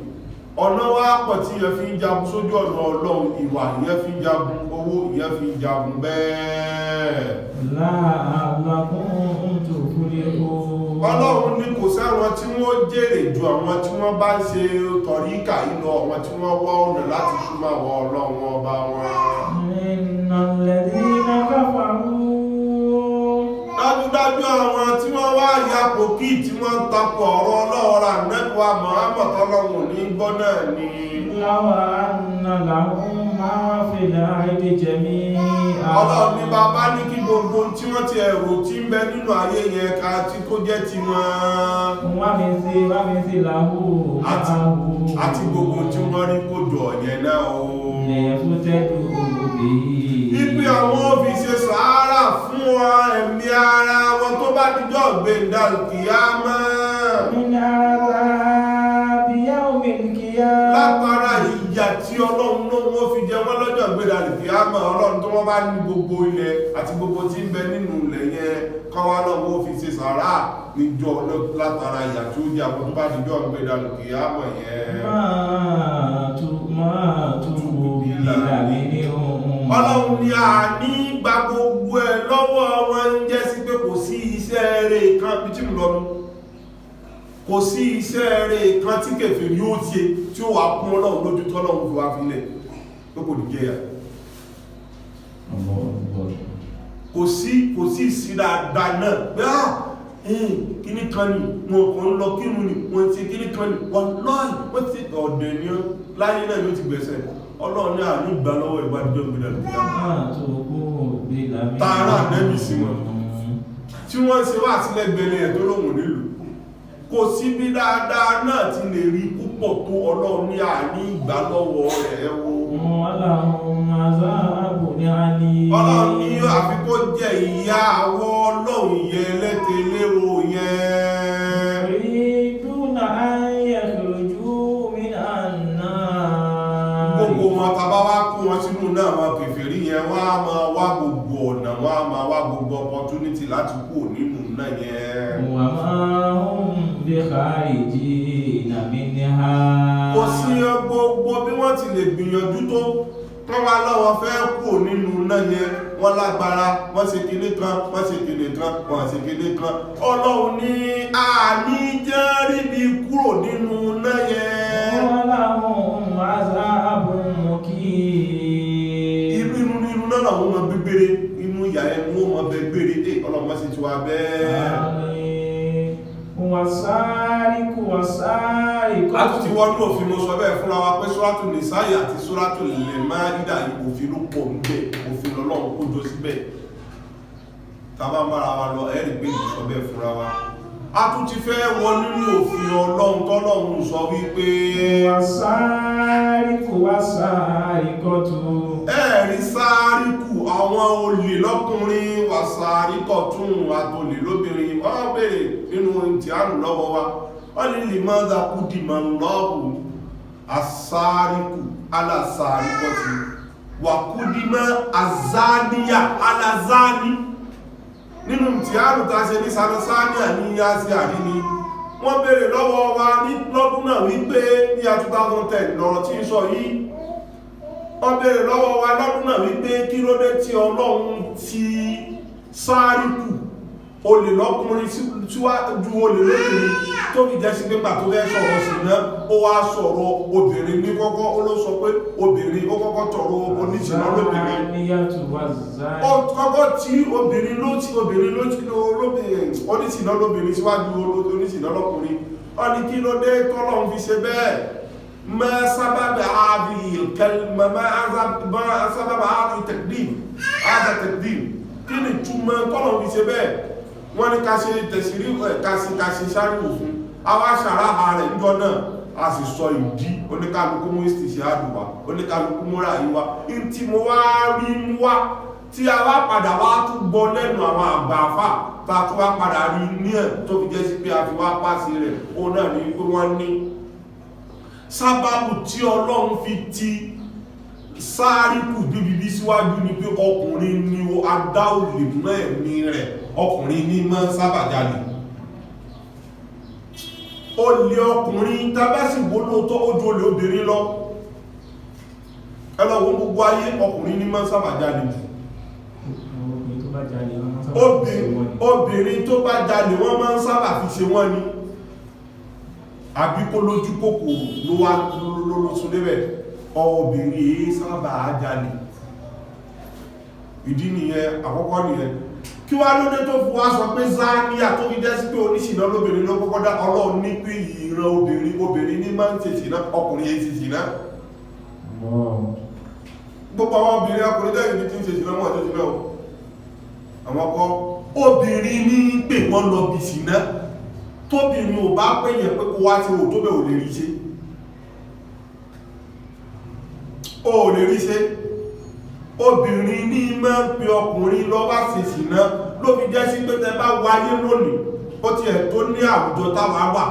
S1: ọ̀nà wá pọ̀ tí ẹ fi ń jagun sójú ọ̀nà ọlọ́run ìwà ìyẹn fi ń jagun owó ìyẹn fi ń jagun bẹ́ẹ̀ ọlọ́run ní kò sáwọn tí wọ́n jèrè ju àwọn tí wọ́n bá ń ṣe tọ̀ríkà ìlọ àwọn tí wọ́n wọ́ ọ̀nà láti súnmọ́ àwọn ọlọ́run ọba wọn dájúdájú àwọn tí wọ́n wá yàpò kí tí wọ́n ń tapò ọ̀rọ̀ ọlọ́ọ̀rà nẹ́gbà Muhammad ọlọ́run ní gbọ́ náà ni ọlọ́run ní bàbá ní kí gbogbo tí wọ́n ti ẹ̀rù tí ń bẹ nínú ayé yẹn ká tí kó jẹ́ ti wọn àti gbogbo tí wọ́n rí kó jọ yẹn náà o ipi àwọn òbí ṣe sàárà fún wọn ẹ̀mí ara wọn tó bá díjọ́ gbé ìdálùkìyámà látara ìyà tí ọlọ́run ló wọ́n fi jẹ wọ́n lọ́jọ́ gbé ìdálùkìyámà ọlọ́run tó wọ́n bá ní gbogbo ilẹ̀ àti gbogbo tí ń bẹ nínú ilẹ̀ yẹn kọ́wá lọ́wọ́ fi ṣe sàárà níjọ́ látara ìyà tí ó jẹ àwọn tó bá díjọ́ gbé ìdálùkìyámà yẹn ọlọ́run ni a ní gba gbogbo ẹ̀ lọ́wọ́ wọn ń jẹ́ sí pé kò sí iṣẹ́ rẹ̀ kan bí tí mú lọ́nu kò sí iṣẹ́ rẹ̀ kan tí kèfèrí yóò ṣe tí ó wà kún ọlọ́run lójú tọ́lọ́run fi wá fílẹ̀ tó kò dìgẹ́ yà kò sí ìsìdáadáa náà pé kíní kan ní wọn kàn ń lọ kírun ní wọn ti kíní kan ní wọn lọ́ọ̀lì wọ́n ti ọ̀dẹ̀ ní láyé náà ló ti gbẹ̀sẹ̀ ọlọ́run ní àní ìgbà lọ́wọ́ ìgbàdíjọ́ ìgbìdàlù tààrà nẹ́bì sí wọn tí wọ́n ṣe wá sílẹ̀gbẹ̀lẹ̀ ẹ̀ tó lóhùn nílùú kò sí bí dáadáa náà ti lè rí púpọ̀ tó ọlọ́run ní àní ìgbà lọ́wọ́ rẹ̀ o ọlọ́run ní àfi kó jẹ́ ìyá àwọ ọlọ́run yẹ lẹ́tẹ̀lérò yẹn gbogbo wọn tàbá wá kó wọn sínú náà wọn kèfèrí yẹn wọ́n á máa wá gbogbo ọ̀nà wọ́n á máa wá gbogbo opportunity láti kú nínú náà yẹn
S2: wà máa ń bí khariji nàmínìhà
S1: kò sí gbogbo bí wọ́n ti lè gbìyànjú tó wọ́n wá lọ́wọ́ fẹ́ kú nínú náà yẹn wọ́n lágbára wọ́n ṣe kinní kan wọ́n ṣe kinní kan wọ́n ṣe kinní kan ọlọ́run ní àní jẹ́ ríbi kúrò nínú náà yẹn.
S2: wọ́n láwọn azabun muqim.
S1: inú náà làwọn ọmọ gbégbére inú ìyá ẹ̀ mú ọmọ bẹ gbére ọlọ́mọ sì ti wá bẹ́ẹ̀.
S2: Wasariku wasariku.
S1: A tún ti wọ́n ní òfin mo sọ bẹ́ẹ̀ fúnra wa pé Sóràtù Nìsáì àti Sóràtù Máídà òfin ló pọ̀ níbẹ̀ òfin Ọlọ́run kó jọ síbẹ̀ tàbá bára wa lọ ẹ̀rì pé ìsọ bẹ́ẹ̀ fúnra wa. A tún ti fẹ́ wọ nínú òfin Ọlọ́run tọ́lọ́run sọ wípé
S2: wasariku wasarikatu.
S1: Ẹ̀rí sáríkù àwọn olè lọ́kùnrin wàsàríkọ̀tún àtòlè lóbìnrin wọ́n bèèrè nínú ìtìánù lọ́wọ́ wa wọ́n ní lè máa dákú dìmọ̀ lọ́wọ́ àsáríkù alásàríkọ̀tún wàkúdímọ̀ àzáníyà alázáni nínú ìtìánù tá ṣe ní sanasáníà ní yáṣẹ́ àríní wọ́n bèèrè lọ́wọ́ wa ní lọ́dún náà wípé ní 2010 lọ́rọ̀ tí ń sọ yìí wọ́n bèèrè lọ́wọ́ wa lọ́dún náà wípé kí ló dé tí Ọlọ́run ti sáríkù olè lọ́kùnrin síwájú olè lóbìnrin tó fi jẹ́ sí pé pàtó fẹ́ sọ̀rọ̀ sí náà ó wá sọ̀rọ̀ obìnrin ní kọ́kọ́ ó ló sọ pé obìnrin ó kọ́kọ́ tọ̀rọ̀ oníṣìná lóbìnrin ó kọ́kọ́ tí obìnrin ló ti oníṣìná lóbìnrin síwájú oníṣìná lọ́kùnrin wọ́n ní kí ló dé tọ́lọ́run fi ṣe bẹ́ẹ̀. ما سبب هذه الكلمة ما سبب هذا التقديم هذا التقديم kí ni túmọ̀ tọ́lọ̀ fi ṣe bẹ́ẹ̀ wọ́n ní ká ṣe tẹ̀sírí kàṣí sáríwò fún àwa ṣàráhà rẹ̀ níjọ́ náà a sì sọ ìdí oníkálukú mú ìsìtìṣẹ́ àdùwà oníkálukú múra ìwà tí mo wá rí mú wá tí a wá padà wá tún gbọ́ lẹ́nu àwọn àgbààfà tá a tún wá padà rí ní ẹ̀ tó fi jẹ́ sí pé a fi wá pàṣẹ rẹ̀ ó náà ní pé wọ́n ní sábàbù tí Ọlọ́run fi ti sáríkù bíbí síwájú ni pé ọkùnrin ni ó adá olè mọ́ ẹ̀mí rẹ̀ ọkùnrin ní mọ́ sábàjálè olè ọkùnrin tàbásì gbólóòtọ́ ojú olè obìnrin lọ ẹlọ́wọ́n gbogbo ayé ọkùnrin ní mọ́ sábàjálè obìnrin tó bá jalè wọ́n máa ń sábà fi ṣe wọ́n ni àbí kó lójú kòkòrò ló wá lólósùn lébẹ̀ obìnrin èé sábà jalè ìdí nìyẹn àkọ́kọ́ nìyẹn kí wá lóde tó fi wá sọ pé záníà tó fi jẹ́ sí pé oníṣìná lóbìnrin ló kọ́kọ́ dá Ọlọ́run ní pé ìran obìnrin ní máa ń ṣe ṣìná ọkùnrin èé ṣe ṣìná gbogbo àwọn obìnrin ọkùnrin tẹ́yìn ní tí ń ṣe ṣìná mọ́ ọjọ́ ṣìná àwọn ọkọ obìnrin ní pè wọ́n lọ bí ṣìná tóbìnrin ò bá pèyàn pé kó wá tí ó tó bẹ̀ ò lè rí ṣe ó lè rí ṣe obìnrin ní máa ń pe ọkùnrin lọ wá sí ṣìná ló fi jẹ́ sí pé tẹ bá wáyé lónìí ó ti ẹ̀ tó ní àwùjọ táwa wà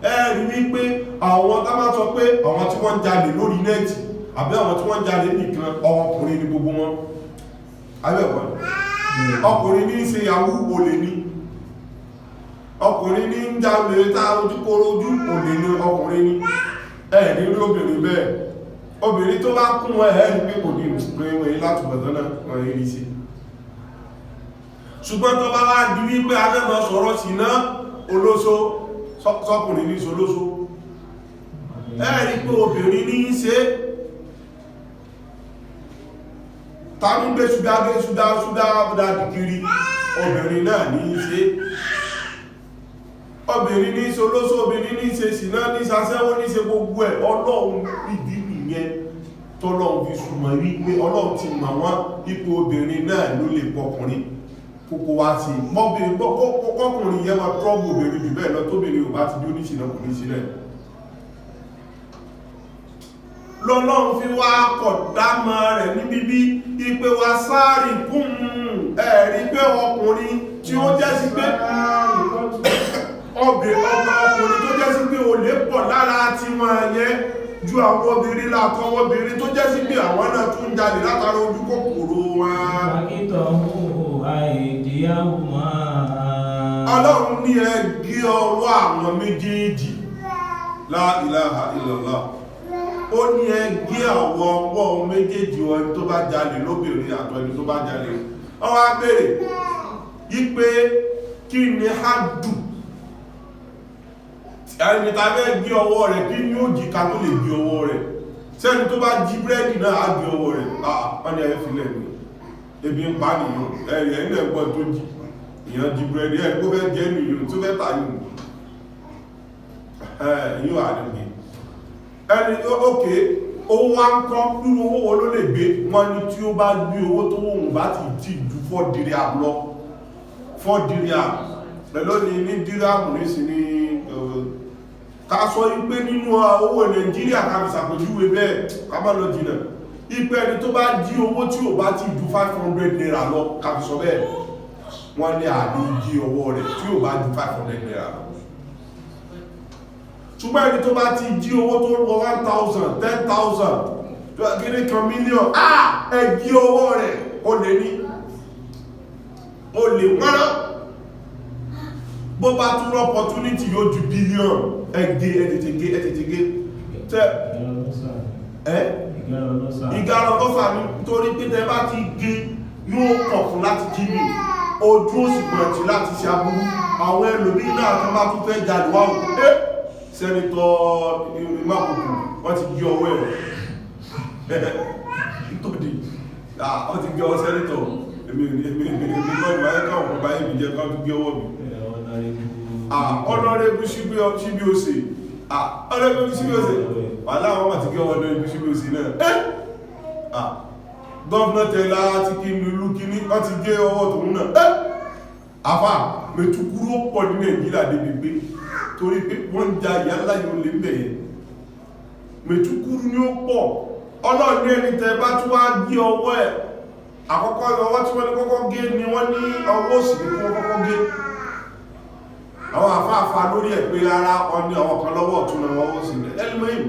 S1: ẹ rí wípé àwọn tá máa sọ pé àwọn tí wọ́n jalè lórí nẹ́ẹ̀tì àbí àwọn tí wọ́n jalè nìkan ọkùnrin ní gbogbo wọn abẹ́ẹ̀kọ́ ọkùnrin ní ṣe yahoo olè ní ọkùnrin ní ń jalè tá ojúkoro ojú olè ní ọkùnrin ní ẹ̀ẹ̀ní rí obìnrin bẹ́ẹ̀ obìnrin tó bá kún ẹ̀ẹ́rí pé kò ní ìrìnwẹ̀ láti bọ̀tán náà wọ́n rí sí ṣùgbọ́n tó bá wá di wípé alẹ́mọ̀ sọ̀rọ̀ sí náà olóso sọ́kùnrin ní solóso ẹ̀ẹ́rí pé obìnrin ní í ṣe tàbí gbé ṣúdá dìkiri obìnrin náà ní í ṣe obìnrin ní ṣe olóso obìnrin ní ṣe ṣìná ní ṣaṣẹ́wó ní ṣe gbogbo ẹ̀ Ọlọ́run ìdí nìyẹn tọ́lọ́run fi súnmọ́ wípé Ọlọ́run ti mọ̀ wọ́n ipò obìnrin náà ló lè pọkùnrin kókó wá sí kọkùnrin yẹn wọ́n trọ́bù obìnrin jù bẹ́ẹ̀ lọ tóbìnrin ò bá ti dé oníṣìná kò ní sílẹ̀ lọ́lọ́run fi wá kọ̀ dámọ̀ rẹ̀ ní bíbí ipé wa sáàrì kún ẹ̀rí pé ọkùnrin tí ó jẹ́ sí pé ọkùnrin tó jẹ́ sí pé olè pọ̀ lára tí wọ́n yẹ ju àwọn obìnrin látọ̀ obìnrin tó jẹ́ sí pé àwọn náà tún jalè látara ojú kòkòrò wọn Ọlọ́run ní ẹ gé ọwọ́ àwọn méjèèjì la ilaha illallah ó ó ní ẹgbẹ́ àwọn ọwọ́ méjèèjì ẹni tó bá jalè lóbìnrin àtọ̀ ẹni tó bá jalè wọ́n wá béèrè wípé kí ni hádù ẹni tá fẹ́ gbé ọwọ́ rẹ̀ kí ni ó jì ká tó lè gbé ọwọ́ rẹ̀ sẹ́ni tó bá jí búrẹ́dì náà á gbé ọwọ́ rẹ̀ wọ́n ní ẹ̀yẹ́ filẹ̀ ní ebi ń pa nìyàn ẹ̀yẹ́ ilẹ̀ ẹ̀gbọ́n tó jí ìyàn jí búrẹ́dì ẹ̀ kó fẹ́ jẹ́ nìyàn tó fẹ́ tà nìyàn yíò àdìgbì ẹni ókè owó wá ń kọ́ nínú owó wo ló lè gbé wọ́n ní tí ó bá gbé owó tó wọ́n bá ti jí ju 4 dirham lọ 4 dirham pẹ̀lú ní dirham ní sí ní ká sọ ipé nínú owó Nàìjíríà ká fi ṣàpèjúwe bẹ́ẹ̀ ká má lọ jìnà ipé ẹni tó bá jí owó tí ò bá ti ju 500 naira lọ ká fi sọ bẹ́ẹ̀ wọ́n ní àní jí owó rẹ̀ tí ò bá ju 500 naira lọ ṣùgbọ́n ẹni tó bá ti jí owó tó rọ 1,000 10,000 gíní kan mílíọ̀n ẹgbí owó rẹ̀ ó lè ní ó lè wọ́n bó bá tún opportunity yóò ju bílíọ̀n ẹ̀tẹ̀tẹ̀gé tẹ́ ìgbàràn lọ́sà nítorí pé tẹ́ bá ti gé yóò kọ̀ fún láti jí mi ojú ó sì pọ̀ẹ̀tì láti ṣe aburú àwọn ẹlòmí náà tó bá tún fẹ́ jáde wá òkú sẹ́nitọ́ ìmọ̀kùnkùn wọ́n ti gé ọwọ́ ẹ̀rọ nítorí wọ́n ti gé ọwọ́ sẹ́nitọ́ èmi kọ́ ìwà ẹ̀kọ́ ọ̀pọ̀ báyìí mi jẹ́ kọ́ gé ọwọ́ mi ọ̀nàrẹ́bù síbí òsè ọ̀nàrẹ́bù síbí òsè wà láwọn wọ́n ti gé ọwọ́ ọ̀nàrẹ́bù síbí òsè náà gọ́ọ̀nà tẹ̀lá ti kí ní ìlú kíní wọ́n ti gé ọwọ́ tòun náà àfà mẹ́tukúrú pọ̀ ní Nàìjíríà débi pé torí pé wọ́n já ìyá láyé olè bẹ̀yẹ mẹ́tukúrú ní ó pọ̀ ọlọ́ọ̀ní ẹni tẹ́ bá tún wá gé ọwọ́ ẹ̀ àkọ́kọ́ ọwọ́ tí wọ́n ní kọ́kọ́ gé ni wọ́n ní ọwọ́ òsì ní wọ́n kọ́kọ́ gé àwọn àfáàfà lórí ẹ̀ pé rárá wọ́n ní ọwọ́ kan lọ́wọ́ ọ̀tún náà ọwọ́ òsì rẹ̀ ẹlùmọ́yìn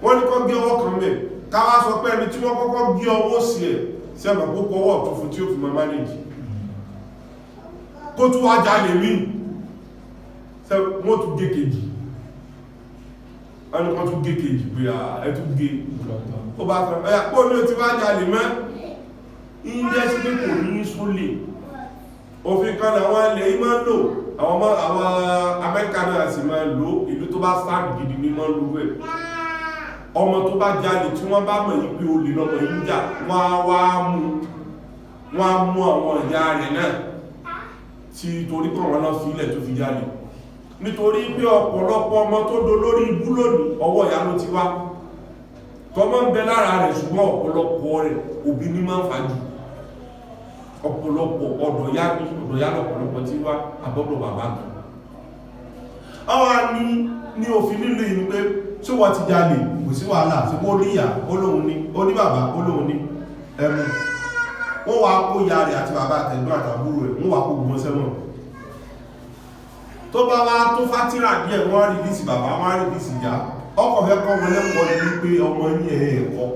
S1: wọ́n ní kọ́ gé ọwọ́ kan mẹ́ káwá sọ pé ẹni tí wọ́n kọ́kọ́ gé ọwọ́ òsì ẹ̀ sí ẹ̀mọ̀ púpọ̀ ọwọ́ ọ̀tún fún tí ó fi mọ́ mánéjì kó tún wá jalè mí wọ́n tún gé kejì wọ́n tún gé kejì pé ẹ̀tún gé ó bá tán ẹ̀yà pọ́ ní o ti wá jalè mẹ́ ilẹ̀ sí pé kò ní sólè òfin kan àwọn ilẹ̀ yìí máa ń lò àwọn Amẹ́ríkà náà sì máa lò ìlú tó bá sáàdì gidi ní mọ́ lórú ẹ̀ ọmọ tó bá jalè tí wọ́n bá mọ̀ yí pé olè lọ́mọ yí ń jà wọ́n á mú àwọn ìyá rẹ̀ náà tí torí kan wọn náà fi ilẹ̀ tó fi jalè nítorí pé ọ̀pọ̀lọpọ̀ ọmọ tó do lórí ibú lónìí ọwọ́ ìyá ló ti wá tọmọ ń bẹ lára rẹ̀ ṣùgbọ́n ọ̀pọ̀lọpọ̀ rẹ̀ òbí ní máa ń fàájú ọ̀pọ̀lọpọ̀ ọ̀dọ̀ yá lọ̀pọ̀lọpọ̀ tí wá àbọ́dọ̀ bàbá kan ọwá ní òfin nílò ìní pé tí wọ́n ti jalè kò sí wàhálà sí kó níyà olóhun ní oníbàbá olóhun ní ẹmu wọ́n wá kó ìyá rẹ̀ àti bàbá àtẹ̀gbọ́n àtàbúrò rẹ̀ wọ́n wá kó gbọ́n sẹ́wọ̀n tó bá wá tó fátírà díẹ̀ wọ́n rí bísì bàbá wọ́n rí bísì ìyá ọkọ̀ fẹ́ kọ́ wọn lẹ́kọ̀ọ́ ní wípé ọmọ ní ẹ̀ẹ̀kọ́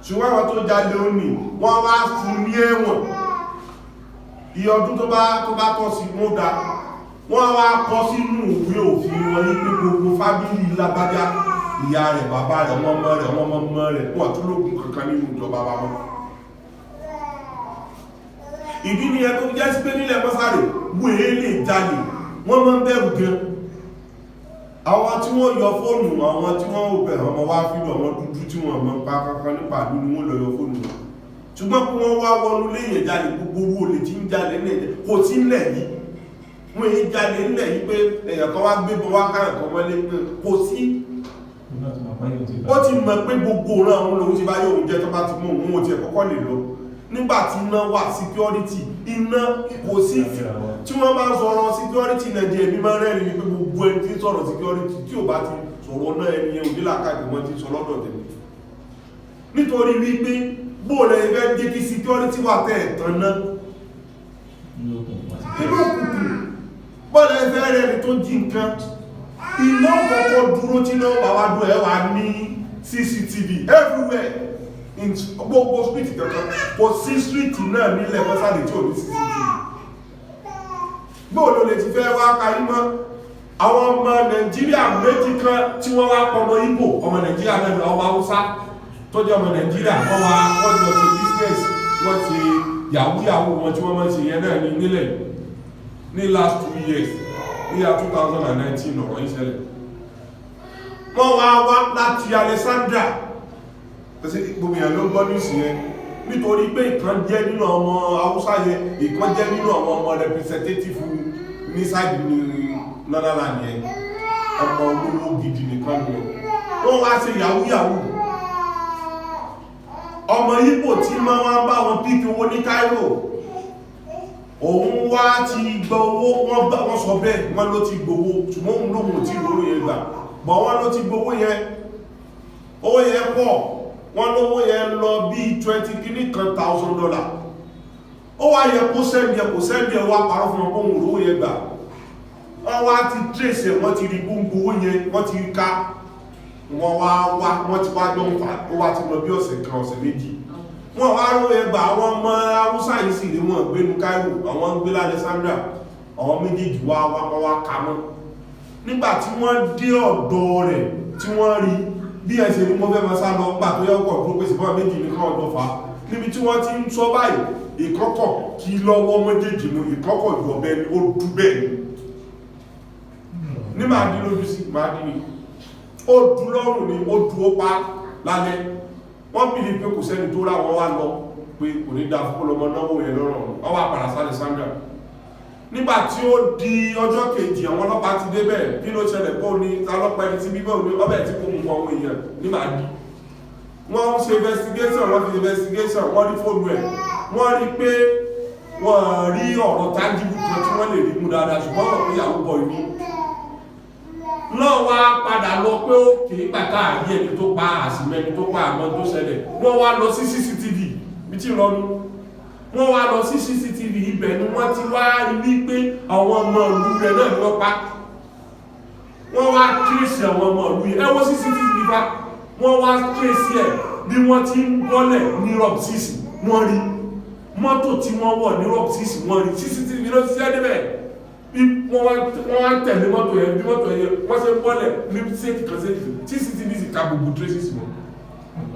S1: ṣùgbọ́n àwọn tó jalè ó ní wọ́n wá fún ní ẹ̀wọ̀n iye ọdún tó bá tọ́ sí mọ́dá wọ́n wá kọ́ sínú ìwé òfin wọn ní pé gbogbo fábílì lágbájá ìyá rẹ̀ bàbá rẹ̀ ọmọ rẹ̀ ọmọ rẹ̀ wọ́n tún lóògùn kankan nínú ìjọba wa mọ́ ìdí ni ẹ tó jẹ́ sí pé nílẹ̀ mọ́sáré wèé lè jalè wọ́n mọ́ ń bẹ̀rù gan àwọn tí wọ́n yọ fóònù àwọn tí wọ́n ò bẹ̀rẹ̀ ọmọ wá fílò àwọn dúdú tí wọ́n mọ́ pa kankan nípa ìlú ni wọ́n lọ yọ fóònù wọn ṣùgbọ́n kí wọ́n wá wọnú léyìn jalè gbogbo owó olè tí ń jalè kò sí nílẹ̀ yìí wọ́n èyí jalè nílẹ̀ yìí pé èèyàn kan wá gbé bọ́ wá káyàn kan wọlé pé kò sí ó ti mọ̀ pé gbogbo ọ̀ràn àwọn olóhun ti bá yóò jẹ́ tó bá ti mú òun ti ẹ̀kọ́kọ́ lè lọ nígbàtí iná wà security iná kò sí tí wọ́n máa ń sọ̀rọ̀ security Nàìjíríà bí máa rẹ́rìn ní pé gbogbo ẹni tí sọ̀rọ̀ security tí ò bá ti sọ̀rọ̀ náà ẹni yẹn òdílàkàgbé wọ́n ti sọ lọ́dọ̀ tẹ̀lé nítorí wípé bóòlẹ̀ ẹgbẹ́ jẹ́ kí security wà tẹ́ ẹ̀tàn náà inú òkùnkùn bóòlẹ̀ ẹgbẹ́ rẹ̀ tó jí nǹkan iná kọ́kọ́ dúró tí náà wàwádùn ẹ̀ wà ní CCTV everywhere in gbogbo street kankan kò sí street náà nílẹ̀ mọ́sálì tí ò ní CCTV bóòlò lè ti fẹ́ wá kárí mọ́ àwọn ọmọ Nàìjíríà méjì kan tí wọ́n wá pọmọ Ìgbò ọmọ Nàìjíríà náà ọmọ Haúsá tó jẹ́ ọmọ Nàìjíríà wọ́n jọ ṣe business wọ́n ṣe yahoo wọn tí wọ́n máa ṣe yẹn náà ní nílẹ̀ ní last 2 years ní 2019 ọ̀rọ̀ ìṣẹ̀lẹ̀ wọ́n wá láti Alexandra gbogbo èèyàn ló gbọ́ news yẹn nítorí pé ìkan jẹ́ nínú ọmọ Haúsá yẹn ìkan jẹ́ nínú ọmọ representative ní side ní Netherland yẹn ọmọ olówó gidi nìkan ni wọ́n wá ṣe yahoo ọmọ Ìgbò tí máa wá bá wọn píkì owó ní Cairo òun wá ti gbọ́ owó wọ́n sọ bẹ́ẹ̀ wọ́n ló ti gbowó ṣùgbọ́n òun lóhun tí ìrówó yẹn gbà bọ̀ wọ́n ló ti gbowó yẹn owó yẹn pọ̀ wọ́n lówó yẹn lọ bí $20,000 ó wá yẹ kó sẹ́ndì ẹ̀ wá parọ́ fún ọkọ̀ òun lówó yẹn gbà wọ́n wá ti trace wọ́n ti rí gbogbo yẹn wọ́n ti ká wọ́n ti wá jọ ń fà ó wá ti lọ bí ọ̀sẹ̀ kan ọ̀sẹ̀ méjì wọ́n wá rú ẹgbà àwọn ọmọ Haúsá yìí sì rí wọn gbé ní Cairo àwọn ń gbé l'Alexandra àwọn méjèèjì wá ká mọ́ nígbà tí wọ́n dé ọ̀dọ̀ rẹ̀ tí wọ́n rí bí ẹsẹ̀ ní wọ́n fẹ́ máa sá lọ gbà tó yẹ ọkọ̀ tó pèsè fún méjì ní káwọn ọ̀dọ̀ fa níbi tí wọ́n ti ń sọ báyìí ìkọ́kọ̀ kí lọ́wọ́ méjèèjì mú ìkọ́kọ̀ jù ọ̀bẹ ni ó dú bẹ́ẹ̀ ní máa dín lójú sí máa dín ní ó dú lọ́rùn ni ó dú ó pa lálẹ́ wọ́n bìlì pé kò sẹ́ni tó rá wọn wá lọ pé kò ní dá fún ọmọ náwó yẹn lọ́rùn wọ́n wá padà sí Alexandra nígbà tí ó di ọjọ́ kejì àwọn ọlọ́pàá ti débẹ̀ kí ló ṣẹlẹ̀ pọ̀ ní ọlọ́pàá ẹni tí bíbọ̀ ní ọbẹ̀ tí kò mú àwọn èèyàn ní máa di wọ́n ṣe investigation wọ́n rí fóònù ẹ̀ wọ́n rí pé wọ́n rí ọ̀rọ̀ tájìbù kan tí wọ́n lè rí mú dáadáa ṣùgbọ́n wọ́n pé ìyàwó bọ̀ inú náà wá padà lọ pé ó kìí pàtà àrí ẹni tó pa àsìmẹ́ni tó pa àmọ́ tó ṣẹlẹ̀ wọ́n wá lọ sí CCTV bí tí lọ́nu wọ́n wá lọ sí CCTV ibẹ̀ ni wọ́n ti wá rí pé àwọn ọmọ ìlú rẹ̀ náà ni wọ́n pa wọ́n wá kíyèsí àwọn ọmọ ìlú yẹn ẹwọ́ CCTV bá wọ́n wá kíyèsí ẹ̀ bí wọ́n ti ń bọ́lẹ̀ ní rob 6 wọ́n rí mọ́tò tí wọ́n wọ̀ ní rob 6 wọ́n rí CCTV ló ti ṣẹ́ níbẹ̀ bí wọ́n wá tẹ̀lé mọ́tò yẹn bí mọ́tò yẹn wọ́n ṣe bọ́lẹ̀ ní sẹ́ẹ̀tì kan sẹ́ẹ̀tì CCTV sì ka gbogbo traces wọn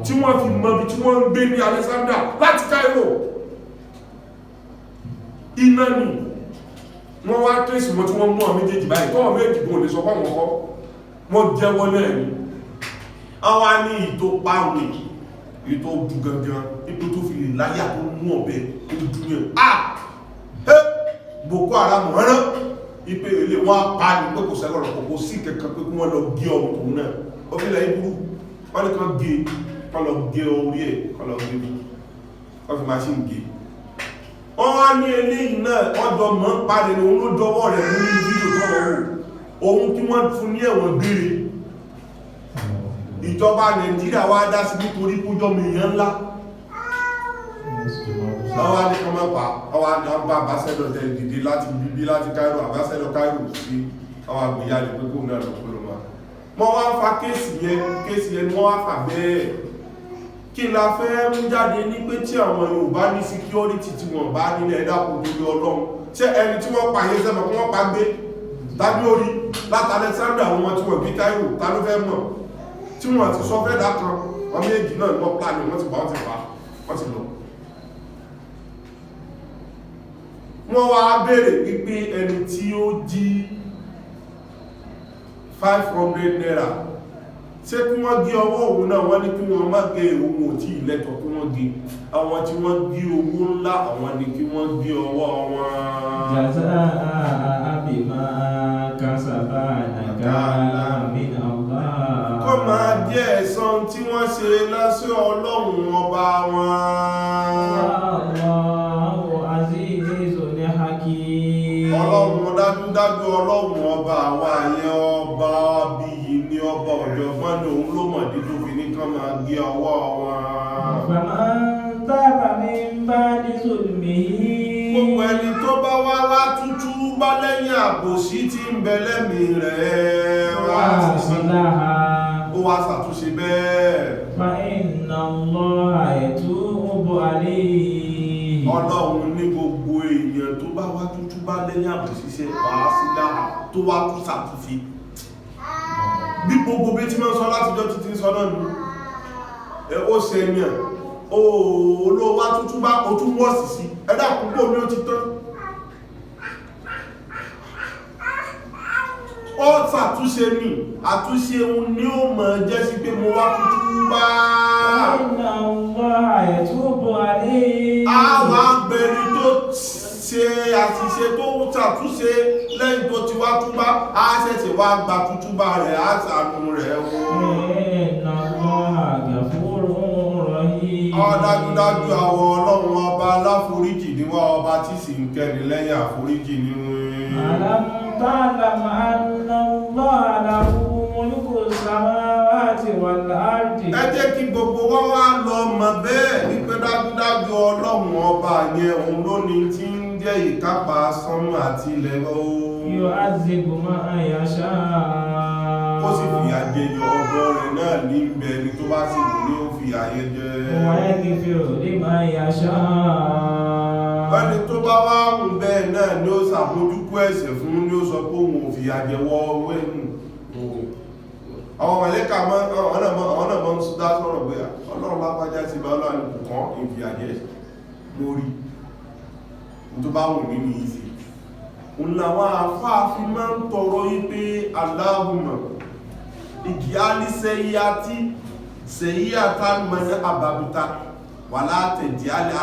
S1: tí wọ́n fi mọ bí tí wọ́n ń gbé ní Alexandra láti Cairo iná ni wọ́n wá trace wọn tí wọ́n mú àwọn méjèèjì báyìí tọ́wọ́ méjì bò lè sọ fáwọn ọkọ́ wọ́n jẹ́wọ́ náà ni àwọn á ní ìtò páwé ìtò dù gangan ipò tó fi lè láyà tó mú ọ̀bẹ tó dù yẹn Boko Haram rán ipe ilé wọn pa ní pé kò sẹ́gbọ̀rọ̀ kò sí kẹ̀kẹ́ pé kí wọ́n lọ gé ọmọ òun náà ó fi lẹ́yìn burú wọ́n ní kan lọ gé orí ẹ̀ kan lọ gé wọ́n fi machine gé wọ́n wá ní eléyìí náà wọ́n jọ mọ́ ń parí ní òun ló dọwọ́ rẹ̀ mú ní fídíò tó wọ́n wò òun kí wọ́n fún ní ẹ̀wọ̀n gbére ìjọba Nàìjíríà wá dá sí nítorí kújọ́ mi èèyàn ńlá àwọn àdìkan máa pa àwọn àdìkan àbáṣẹ́dọ̀ tẹ̀ dìde láti bíbí láti Cairo àbáṣẹ́dọ̀ Cairo sí àwọn àgbéyàlè pé kó náà lọ́pọ̀ ló máa wọ́n wá fa kéèsì yẹn ni wọ́n wá fà bẹ́ẹ̀ kí la fẹ́ mú jáde ní pé tí àwọn Yorùbá ní security tí wọ́n bá nílẹ̀ ẹ̀dá kò lórí Ọlọ́run tí ẹni tí wọ́n pa yẹn sẹ́mọ̀ kí wọ́n pa gbé tàbí orí láti Alexander àwọn ọmọ tí wọ́n bí Cairo ta ló fẹ́ mọ̀ tí wọ́n ti sọ fẹ́ dá kan ọmọ èjì náà ni wọ́n plan wọ́n ti pa wọ́n ti lọ wọ́n wá béèrè pípé ẹni tí ó jí 500 naira ṣé kí wọ́n gé ọwọ́ òun náà wọ́n ní kí wọ́n má gé òun ò tí ìlẹ́tọ̀ kí wọ́n gé àwọn tí wọ́n gé owó ńlá àwọn ní kí wọ́n gé ọwọ́ wọn.
S2: jazaa bima kasaba nakala min Allah.
S1: kó máa jẹ́ ẹ̀san tí wọ́n ṣe lọ́sẹ̀ Ọlọ́run ọba wọn. Ọlọ́run dájúdájú Ọlọ́run ọba àwa àyẹ ọba bí i ní ọba ọ̀jọ̀gbọ́n ní òun ló mọ̀ dídú fi ní kán máa gé ọwọ́ wọn. Gbogbo ẹni tó bá wá tútú bá lẹ́yìn àbòsí tí ń bẹ lẹ́mìí rẹ̀ ó wá ṣàtúnṣe bẹ́ẹ̀.
S2: Fa inna Allaha yatubu alayhi.
S1: Ọlọ́run ní gbogbo èèyàn tó bá wá tútú bá lẹ́yìn àbòsíṣẹ́ wàá sí dáa tó wá tún ṣàtúnfi bí gbogbo bí tí máa ń sọ látijọ́ títí ń sọ náà nù ó ṣe ènìyàn olówó wá tútú bá o tún wọ́ọ̀sì sí ẹ̀dá púpọ̀ ní ó ti tán ó ṣàtúnṣe ní àtúnṣe òun ní ó mọ̀ jẹ́ sí pé mo wá tútú bá àwọn agbẹ̀rin tó ṣe àṣìṣe tó ṣàtúnṣe lẹ́yìn tó ti wá túbá á ṣẹ̀ṣẹ̀ wá gba tútúbá rẹ̀ á ṣàánú rẹ̀ dájúdájú àwọn ọlọ́run ọba aláforíjì ni wá ọba tí sì ń kẹ́ni lẹ́yìn àforíjì ní ẹ jẹ́ kí gbogbo wa wá lọ mọ̀ bẹ́ẹ̀ wípé dájúdájú ọlọ́run ọba yẹn òun ló ní tí ń jẹ́ ìkápá sánmọ̀ àti ilẹ̀
S2: yóò azìbò máa yàṣá
S1: ó sì fi àjẹyọ ọgbọ́n rẹ̀ náà ní ibẹ̀ ni tó bá sì wù ní ó fi àyẹ jẹ ẹni tó bá wá mú bẹ́ẹ̀ náà ni ó ṣàmójúkú ẹ̀ṣẹ̀ fún ní ó sọ pé òun ò fi àjẹwọ́ wẹ́nu àwọn mọ̀lẹ́kà ọ̀nà mọ́ ń dá sọ̀rọ̀ pé ọlọ́run bá pàjá sí bá ọlọ́run kùkàn ìfì àjẹ́ lórí tó bá wù nínú ìsì òun àfáàfí máa ń tọrọ wípé Allahumma ìgìálí sẹ́yíyàtá mọ́ni àbàbìta wà látẹ̀dì alẹ́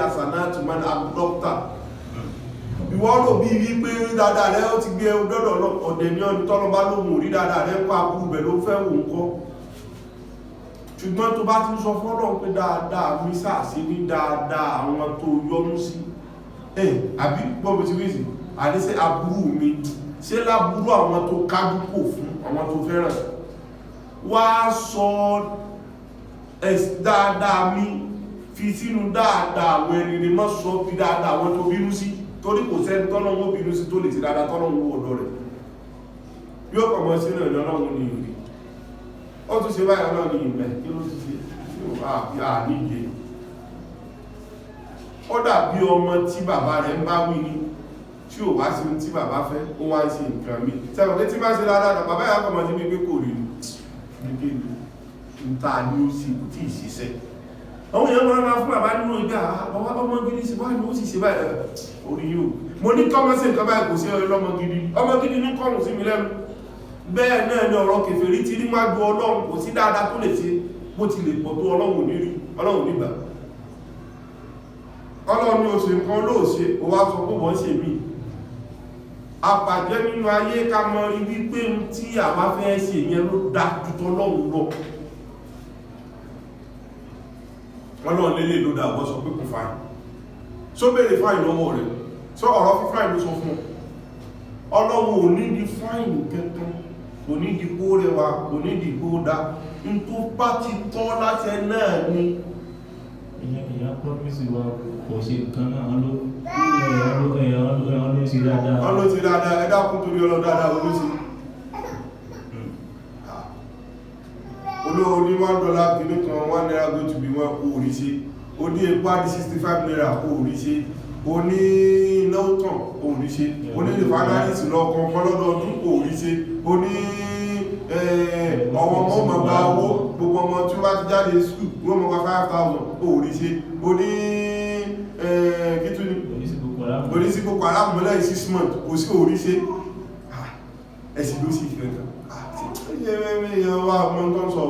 S1: asanáàtì mọ́ni àbúdọ́pítà ìwọ́n rò bí wípé dáadáa rẹ̀ ó ti gbé ọdọ́dọ̀ ọ̀dẹ̀ ní ọdún tọ́lọ bá lóhun orí dáadáa rẹ̀ pa àbúrú bẹ̀ ló fẹ́ wò ń kọ́ ṣùgbọ́n tó bá ti sọ fọ́lọ̀ pé dáadáa mi sáàsí ní dáadáa àwọn tó yọ́nú sí àbí gbọ́bù ti wíìsì àdíṣẹ́ àbúrú mi ṣé lábúrú àwọn tó kájúkò fún àwọn tó fẹ́ràn wá sọ dáadáa mi fi sínú dáadáa àwọn ẹni ni mọ́ sọ fi dáadáa àwọn tó bínú sí torí kò sẹ́ni tọ́lọ́wọ́ bínú sí tó lè ti dáadáa tọ́lọ́wọ́ ọ̀dọ́ rẹ̀ yóò kọ̀mọ́ sí náà lọ́lọ́wọ́ ní ìrì ó tún ṣe báyìí ọlọ́ni ìmẹ̀ kí ló ti ṣe yóò níje ó dàbí ọmọ tí bàbá rẹ̀ ń bá wí ní tí ò wá sí tí bàbá fẹ́ ó wá ń ṣe nǹkan mi sẹ́wọ̀n pé tí bá ṣe dáadáa bàbá yà kọ̀mọ́ sí mi pé kò rí nígbè ní ta ni ó sì kò tí ì ṣiṣẹ́ àwọn èèyàn máa fún bàbá nínú ìgbà ọmọ gidi sí wáyé ó sì ṣe báyìí orí yóò mo ní kọ́mọ́ sí nǹkan báyìí kò sí ọmọ gidi ní kọ́rùn sí mi lẹ́nu bẹ́ẹ̀ náà ní ọ̀rọ̀ kèfèrí tí níwájú ọlọ́run kò sí dáadáa tó lè ṣe bó ti lè pọ̀ tó ọlọ́run nírí ọlọ́run nígbà ọlọ́run ní oṣù nǹkan lóòṣe ó wá sọ pé wọ́n ṣe mí àpàjẹ́ nínú ayé ká mọ rí wípé tí àwa fẹ́ ṣe yẹn ló dá tutọ́ ọlọ́run lọ ọlọ́run lélẹ̀ ló dá ọgbọ́ sọ pé kò fáìn só bèèrè fáìn lọ́wọ́ rẹ̀ sọ ọ̀rọ̀ fífáìn ló sọ fún ọlọ́run ò ní di fáìn kẹtàn kò ní di kó rẹwà kò ní di kó dá n tó bá ti tọ́ láṣẹ náà ni
S2: ìyá promise wa kò ṣe nǹkan náà ló ṣe dáadáa
S1: ọlọ́ ti dáadáa ẹ̀dá kún torí ọlọ́ dáadáa olóṣì olóò ní $1 kìíní kan $1 go to be one kó orí ṣe ó ní epa di $65 kó orí ṣe ó ní náwó tàn kó orí ṣe ó ní refineries lọ́kàn fọ́lọ́dọọdún kó orí ṣe ó ní ọmọ ọmọ gba owó gbogbo ọmọ tí ó bá ti jáde skul wọ́n mọ́ gba 5,000 kó orí ṣe ó ní kítú ní onísí Boko Haram mọ́lẹ̀ 6 months kò sí orí ṣe ẹ̀sì ló sì fẹ́ kan ẹ̀yẹ wà mọ́ tó ń sọ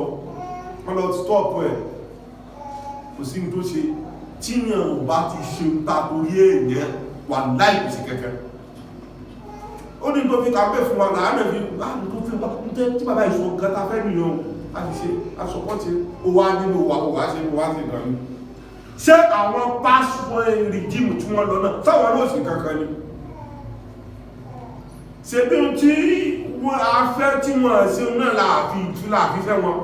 S1: wọ́n lọ stop ẹ̀ kò sí tó ṣe tí yàn ò bá ti ṣe ń ta torí èèyàn wà láìpù sí kẹ́kẹ́ ó ní tó fi kàpẹ́ fún wa láàrín fi láàrín tó fi wá tí bàbá ìṣò gata fẹ́ nìyàn láti ṣe aṣọ́pọ̀tí ó wá nínú wà ó wá ṣe ìgbàmí ṣé àwọn pásọ̀ rìdíìmù tí wọ́n lọ náà sáwọn ló sì kankan ni ṣe bí o tí wọ́n afẹ́ tí wọ́n ṣe náà láàfin fẹ́ wọn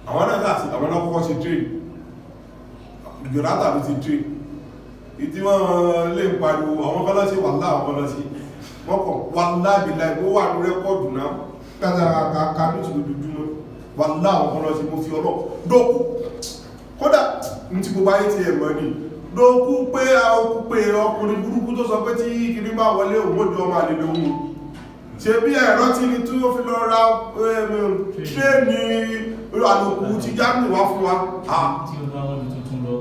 S1: àwọn náà láti àwọn náà kọ́kọ́ ṣe trade ìgbèrátà ló ti trade ìdí wọ́n lè ń pariwo àwọn fọ́lọ́sí wà láwọn fọ́lọ́sí wọ́n kọ̀ wà láàbìlá ìwó wà ní rẹ́kọ́ọ̀dù náà kátàkà ní ìṣòdòdúnmọ́ wà láwọn fọ́lọ́sí mo fi ọlọ́ dókù kódà ní ti gbogbo ayé ti ẹ̀mọ́ ní lókú pé ọkùnrin burúkú tó sọ pé tí kìí bá wọlé òmójú ọmọ àlèlè ohun ṣe bí ẹ̀rọ tí ni tí ó fi lọ ra tréènì àlòkù ti Germany wá fún wa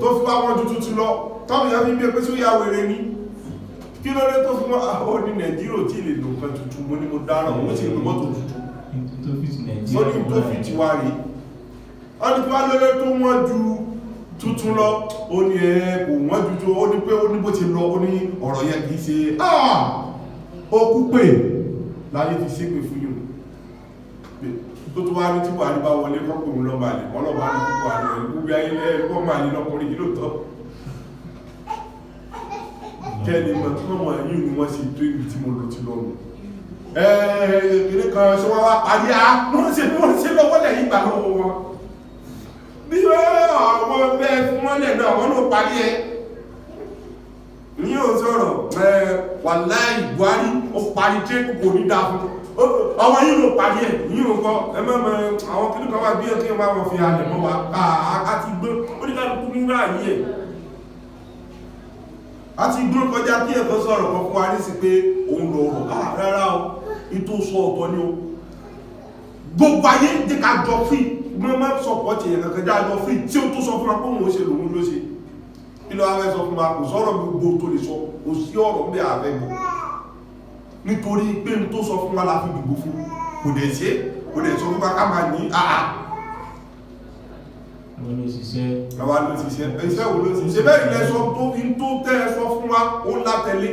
S1: tó fi bá wọn ju tuntun lọ tọ́mù yẹn fi bí pé tí ó yà wèrè ní kí ló dé tó fún wọn àwọn ní Nàìjíríà tí lè lò nǹkan tuntun mo ní mo dáràn wọ́n sì lè mọ́tò tuntun ó ní tó fi ti wá rí ó ní tí wá lórí tó wọ́n ju tuntun lọ ó ní kò wọ́n ju tó ó ní pé ó ní bó ti lọ ó ní ọ̀rọ̀ yẹn kìí ṣe ó kú pé láyé ti ṣépè fún yìí tó tó wá ní tí Buhari bá wọlé kọ́pù òun lọ́ba lè wọ́n lọ́ba ní púpọ̀ àrẹ gbogbo ayé ẹ̀kọ́ máa ní lọ́kùnrin yìí lóòótọ́ kẹ́ni mọ̀ tí wọ́n mọ̀ yìí ni wọ́n ṣe tó ibi tí mo lọ ti lọ́nu ẹ̀ẹ́dẹ̀kẹ́lẹ́ kan ṣe wọ́n wá parí wọ́n ṣe lọ́wọ́ lẹ́yìn ìgbà lọ́wọ́ wọn bí àwọn ẹgbẹ́ fún wọn lẹ̀ náà wọ́n ló parí ẹ ní ò sọ̀rọ̀ wàláhì Buhari ó parí tí kò ní dáa fún ọmọ yìí ló parí ẹ̀ yìí ló kọ́ ẹmẹ́mẹ́ àwọn kìlú kan wá bí ẹ̀ kí wọ́n máa fi alẹ̀ mọ́ wa àti gbé oníkàlùkù nígbà yìí ẹ̀ àti gbé kọjá kí ẹ̀kọ́ sọ̀rọ̀ kan fún wa ní sí pé òun lọ rọ̀ rárá o ìtò sọ ọ̀tọ̀ ni o gbogbo ayé jẹ́ ká jọ fí gbọ́nmọ́ sọpọ̀ tí ẹ̀kọ́ kẹjá jọ fí tí ó tó sọ fún wa pé òun ó ṣe lòun ló ṣe kí ló wá fẹ́ sọ fún wa kò sọ̀rọ̀ gbogbo tó lè sọ kò sí ọ̀rọ̀ bí ààrẹ gbọ́ nítorí pé n tó sọ fún wa la fi dìbò fún kò dẹ̀ ṣe kò dẹ̀ sọ fún wa ká máa ní àà
S2: àwọn ló ṣiṣẹ́
S1: iṣẹ́ wo ló ti ṣe bẹ́ẹ̀ ilẹ̀ sọ tó fi tó tẹ́ ẹ sọ fún wa ó látẹ̀lé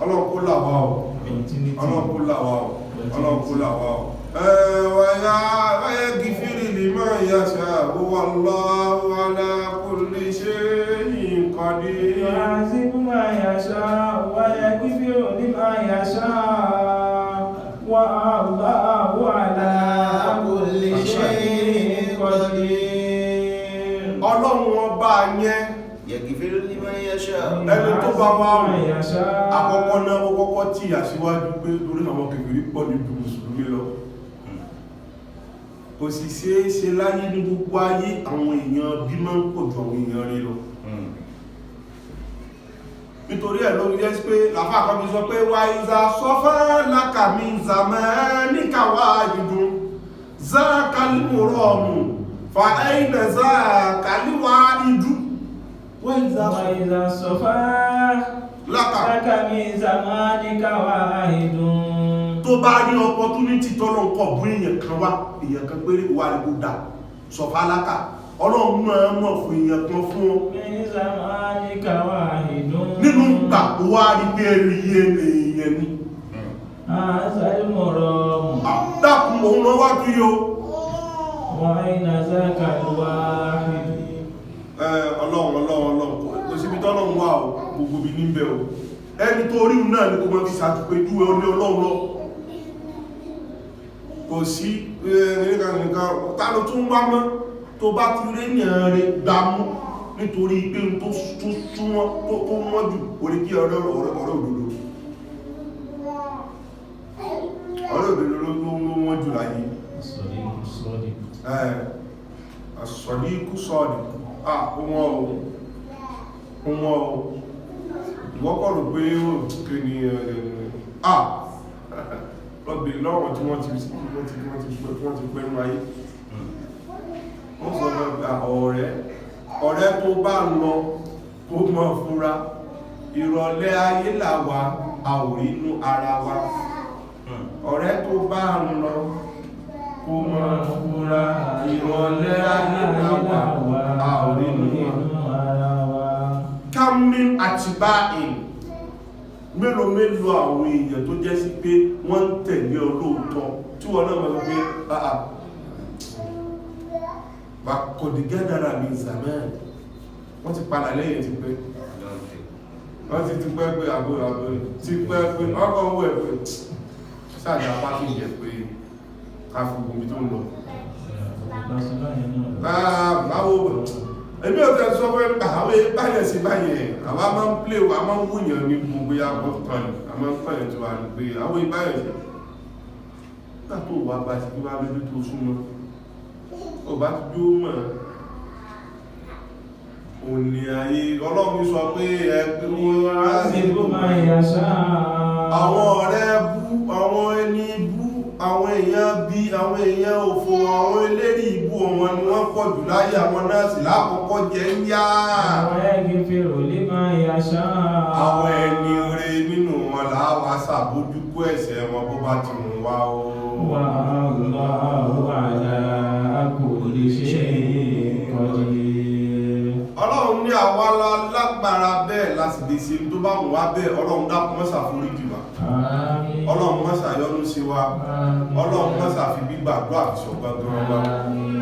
S1: ọlọ́kó làwà ọ̀ ọlọ́kó làwà ọ̀ ọlọ́kó làwà ọ̀ wáyé gífìrì lè máa yàṣà wallahu ala kulli shay'in qadir
S2: yu'adhibu man yasha wa yaghfiru liman yasha wa Allahu ala kulli shay'in qadir.
S1: Ọlọ́run ọba yẹn
S3: yaghfiru liman yasha
S1: ẹni tó bá wá rùn àkọ́kọ́ náà ó kọ́kọ́ tí àṣíwájú pé torí àwọn kèfèrí pọ̀ níbi mùsùlùmí lọ kò sì ṣe láyé ní gbogbo ayé àwọn èèyàn bí máa ń pọ̀ ju àwọn èèyàn rí lọ nítorí ẹ̀ ló ń jẹ́ pé làfá àkọ́bí sọ pé wà ìzà sọfá lákàmí zamanika wahidun zákàlímùrọ̀mù fa ẹ̀yìnà zákàlíwáìdú wà ìzà
S2: sọfá lákàmí zamanika wahidun
S1: tó bá ní opportunity tọ́lọ̀ ń kọ̀ bú èèyàn kan wá èèyàn kan péré wà ní kó dà sọfá lákà ọlọ́run máa mọ̀ fún èèyàn kan fún ọ nínú gbà wá rí pé ẹ̀rí èèyàn ni dákùn òun lọ wá kiri o ọlọ́run kò síbi tọ́lọ́run wà o gbogbo bí níbẹ̀ o ẹni tó rí náà ní kó mọ́ fi ṣàtúpéjú ẹ ní ọlọ́run lọ kò sí ẹ̀rẹ́gànìkan tánà tún wá mọ́ tó bá ti rí ènìyàn rẹ̀ gbámú nítorí pé tó súnmọ́ tó wọ́n jù orí kí ọ̀rọ̀ òdodo ló wọ́n jù láyé àṣọ̀díkú sọ́ọ̀dì ohun ìwọ́kọ̀rọ̀ pé ó kí ni lọ́gbẹ̀ lọ́wọ́ tí wọ́n ti pẹ́nu ayé wọ́n sọ lọ́gbà ọ̀rẹ́ tó bá lọ kó mọ́ fúnra ìrọ̀lẹ́ ayé làwà àwòrínú ara wa ọ̀rẹ́ tó bá lọ kó mọ́ fúnra ìrọ̀lẹ́ ayé làwà àwòrínú ara wa kámin àtìbá ìn mélòó àwọn èèyàn tó jẹ́ sí pé wọ́n ń tẹ̀lé olóòtọ́ tí wọ́n náà mọ̀ pé bá kọ̀dìgẹ́dára ní ìsàmẹ́ wọ́n ti padà lẹ́yìn ti pẹ́ wọ́n ti pẹ́ pé àbúrò ti pẹ́ pé ọkọ̀ owó ẹ̀ pé sáàdà pàtó yẹ pé káfí gbogbo tó ń lọ báwo ẹbí ọ̀tẹ́ sọ fẹ́ àwọn báyẹ̀ sí báyẹ̀ àwọn máa ń plé wà máa ń wúyàn ní gbogbo yàgbọ́ tọ́nì àmọ́ ń pẹ̀lẹ̀ tó wà ní pé àwọn ìbáyẹ̀ sí látò wà bá sí kí wá bébí tó súnmọ́ ó bá ti jó mọ̀ òní ayé ọlọ́run sọ pé
S2: Yu'adhibu man yasha.
S1: àwọn ọ̀rẹ́ bú àwọn ẹni bú àwọn èèyàn bí àwọn èèyàn òfò àwọn eléri ìbú wọn ni wọ́n pọ̀ jù láyé àwọn náà sì lákọ̀ọ́kọ́ jẹ́ ń yá
S2: Wa yaghfiru liman yasha.
S1: àwọn ẹni rere nínú wọn làá ṣàbójúkú ẹ̀ṣẹ̀ wọn bó bá ti mú wá o
S2: Wallahu ala kulli shay'in qadir.
S1: ọlọ́run ní àwa lágbára bẹ́ẹ̀ láti lè ṣe tó bá mú wá bẹ́ẹ̀ ọlọ́run dákun má ṣàforíjì wa
S2: Àmín.
S1: ọlọ́run má ṣàyọ́nú sí wa ọlọ́run má ṣàfi gbígbàdúrà àfisọ̀ gangan wa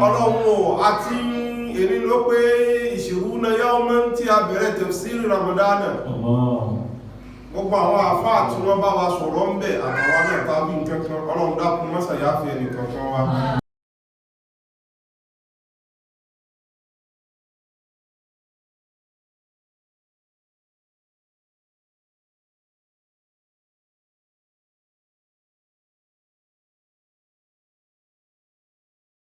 S1: ọlọ́run o àti èrí ló pé ìṣiruna yawman tí a bẹ̀rẹ̀ tafsir Ramadana gbogbo àwọn àfáà tí wọ́n bá wa sọ̀rọ̀ ń bẹ̀ àtàwọn náà tàbí nǹkan kan ọlọ́run dákun má ṣàyáfẹ́ ẹnì kankan wa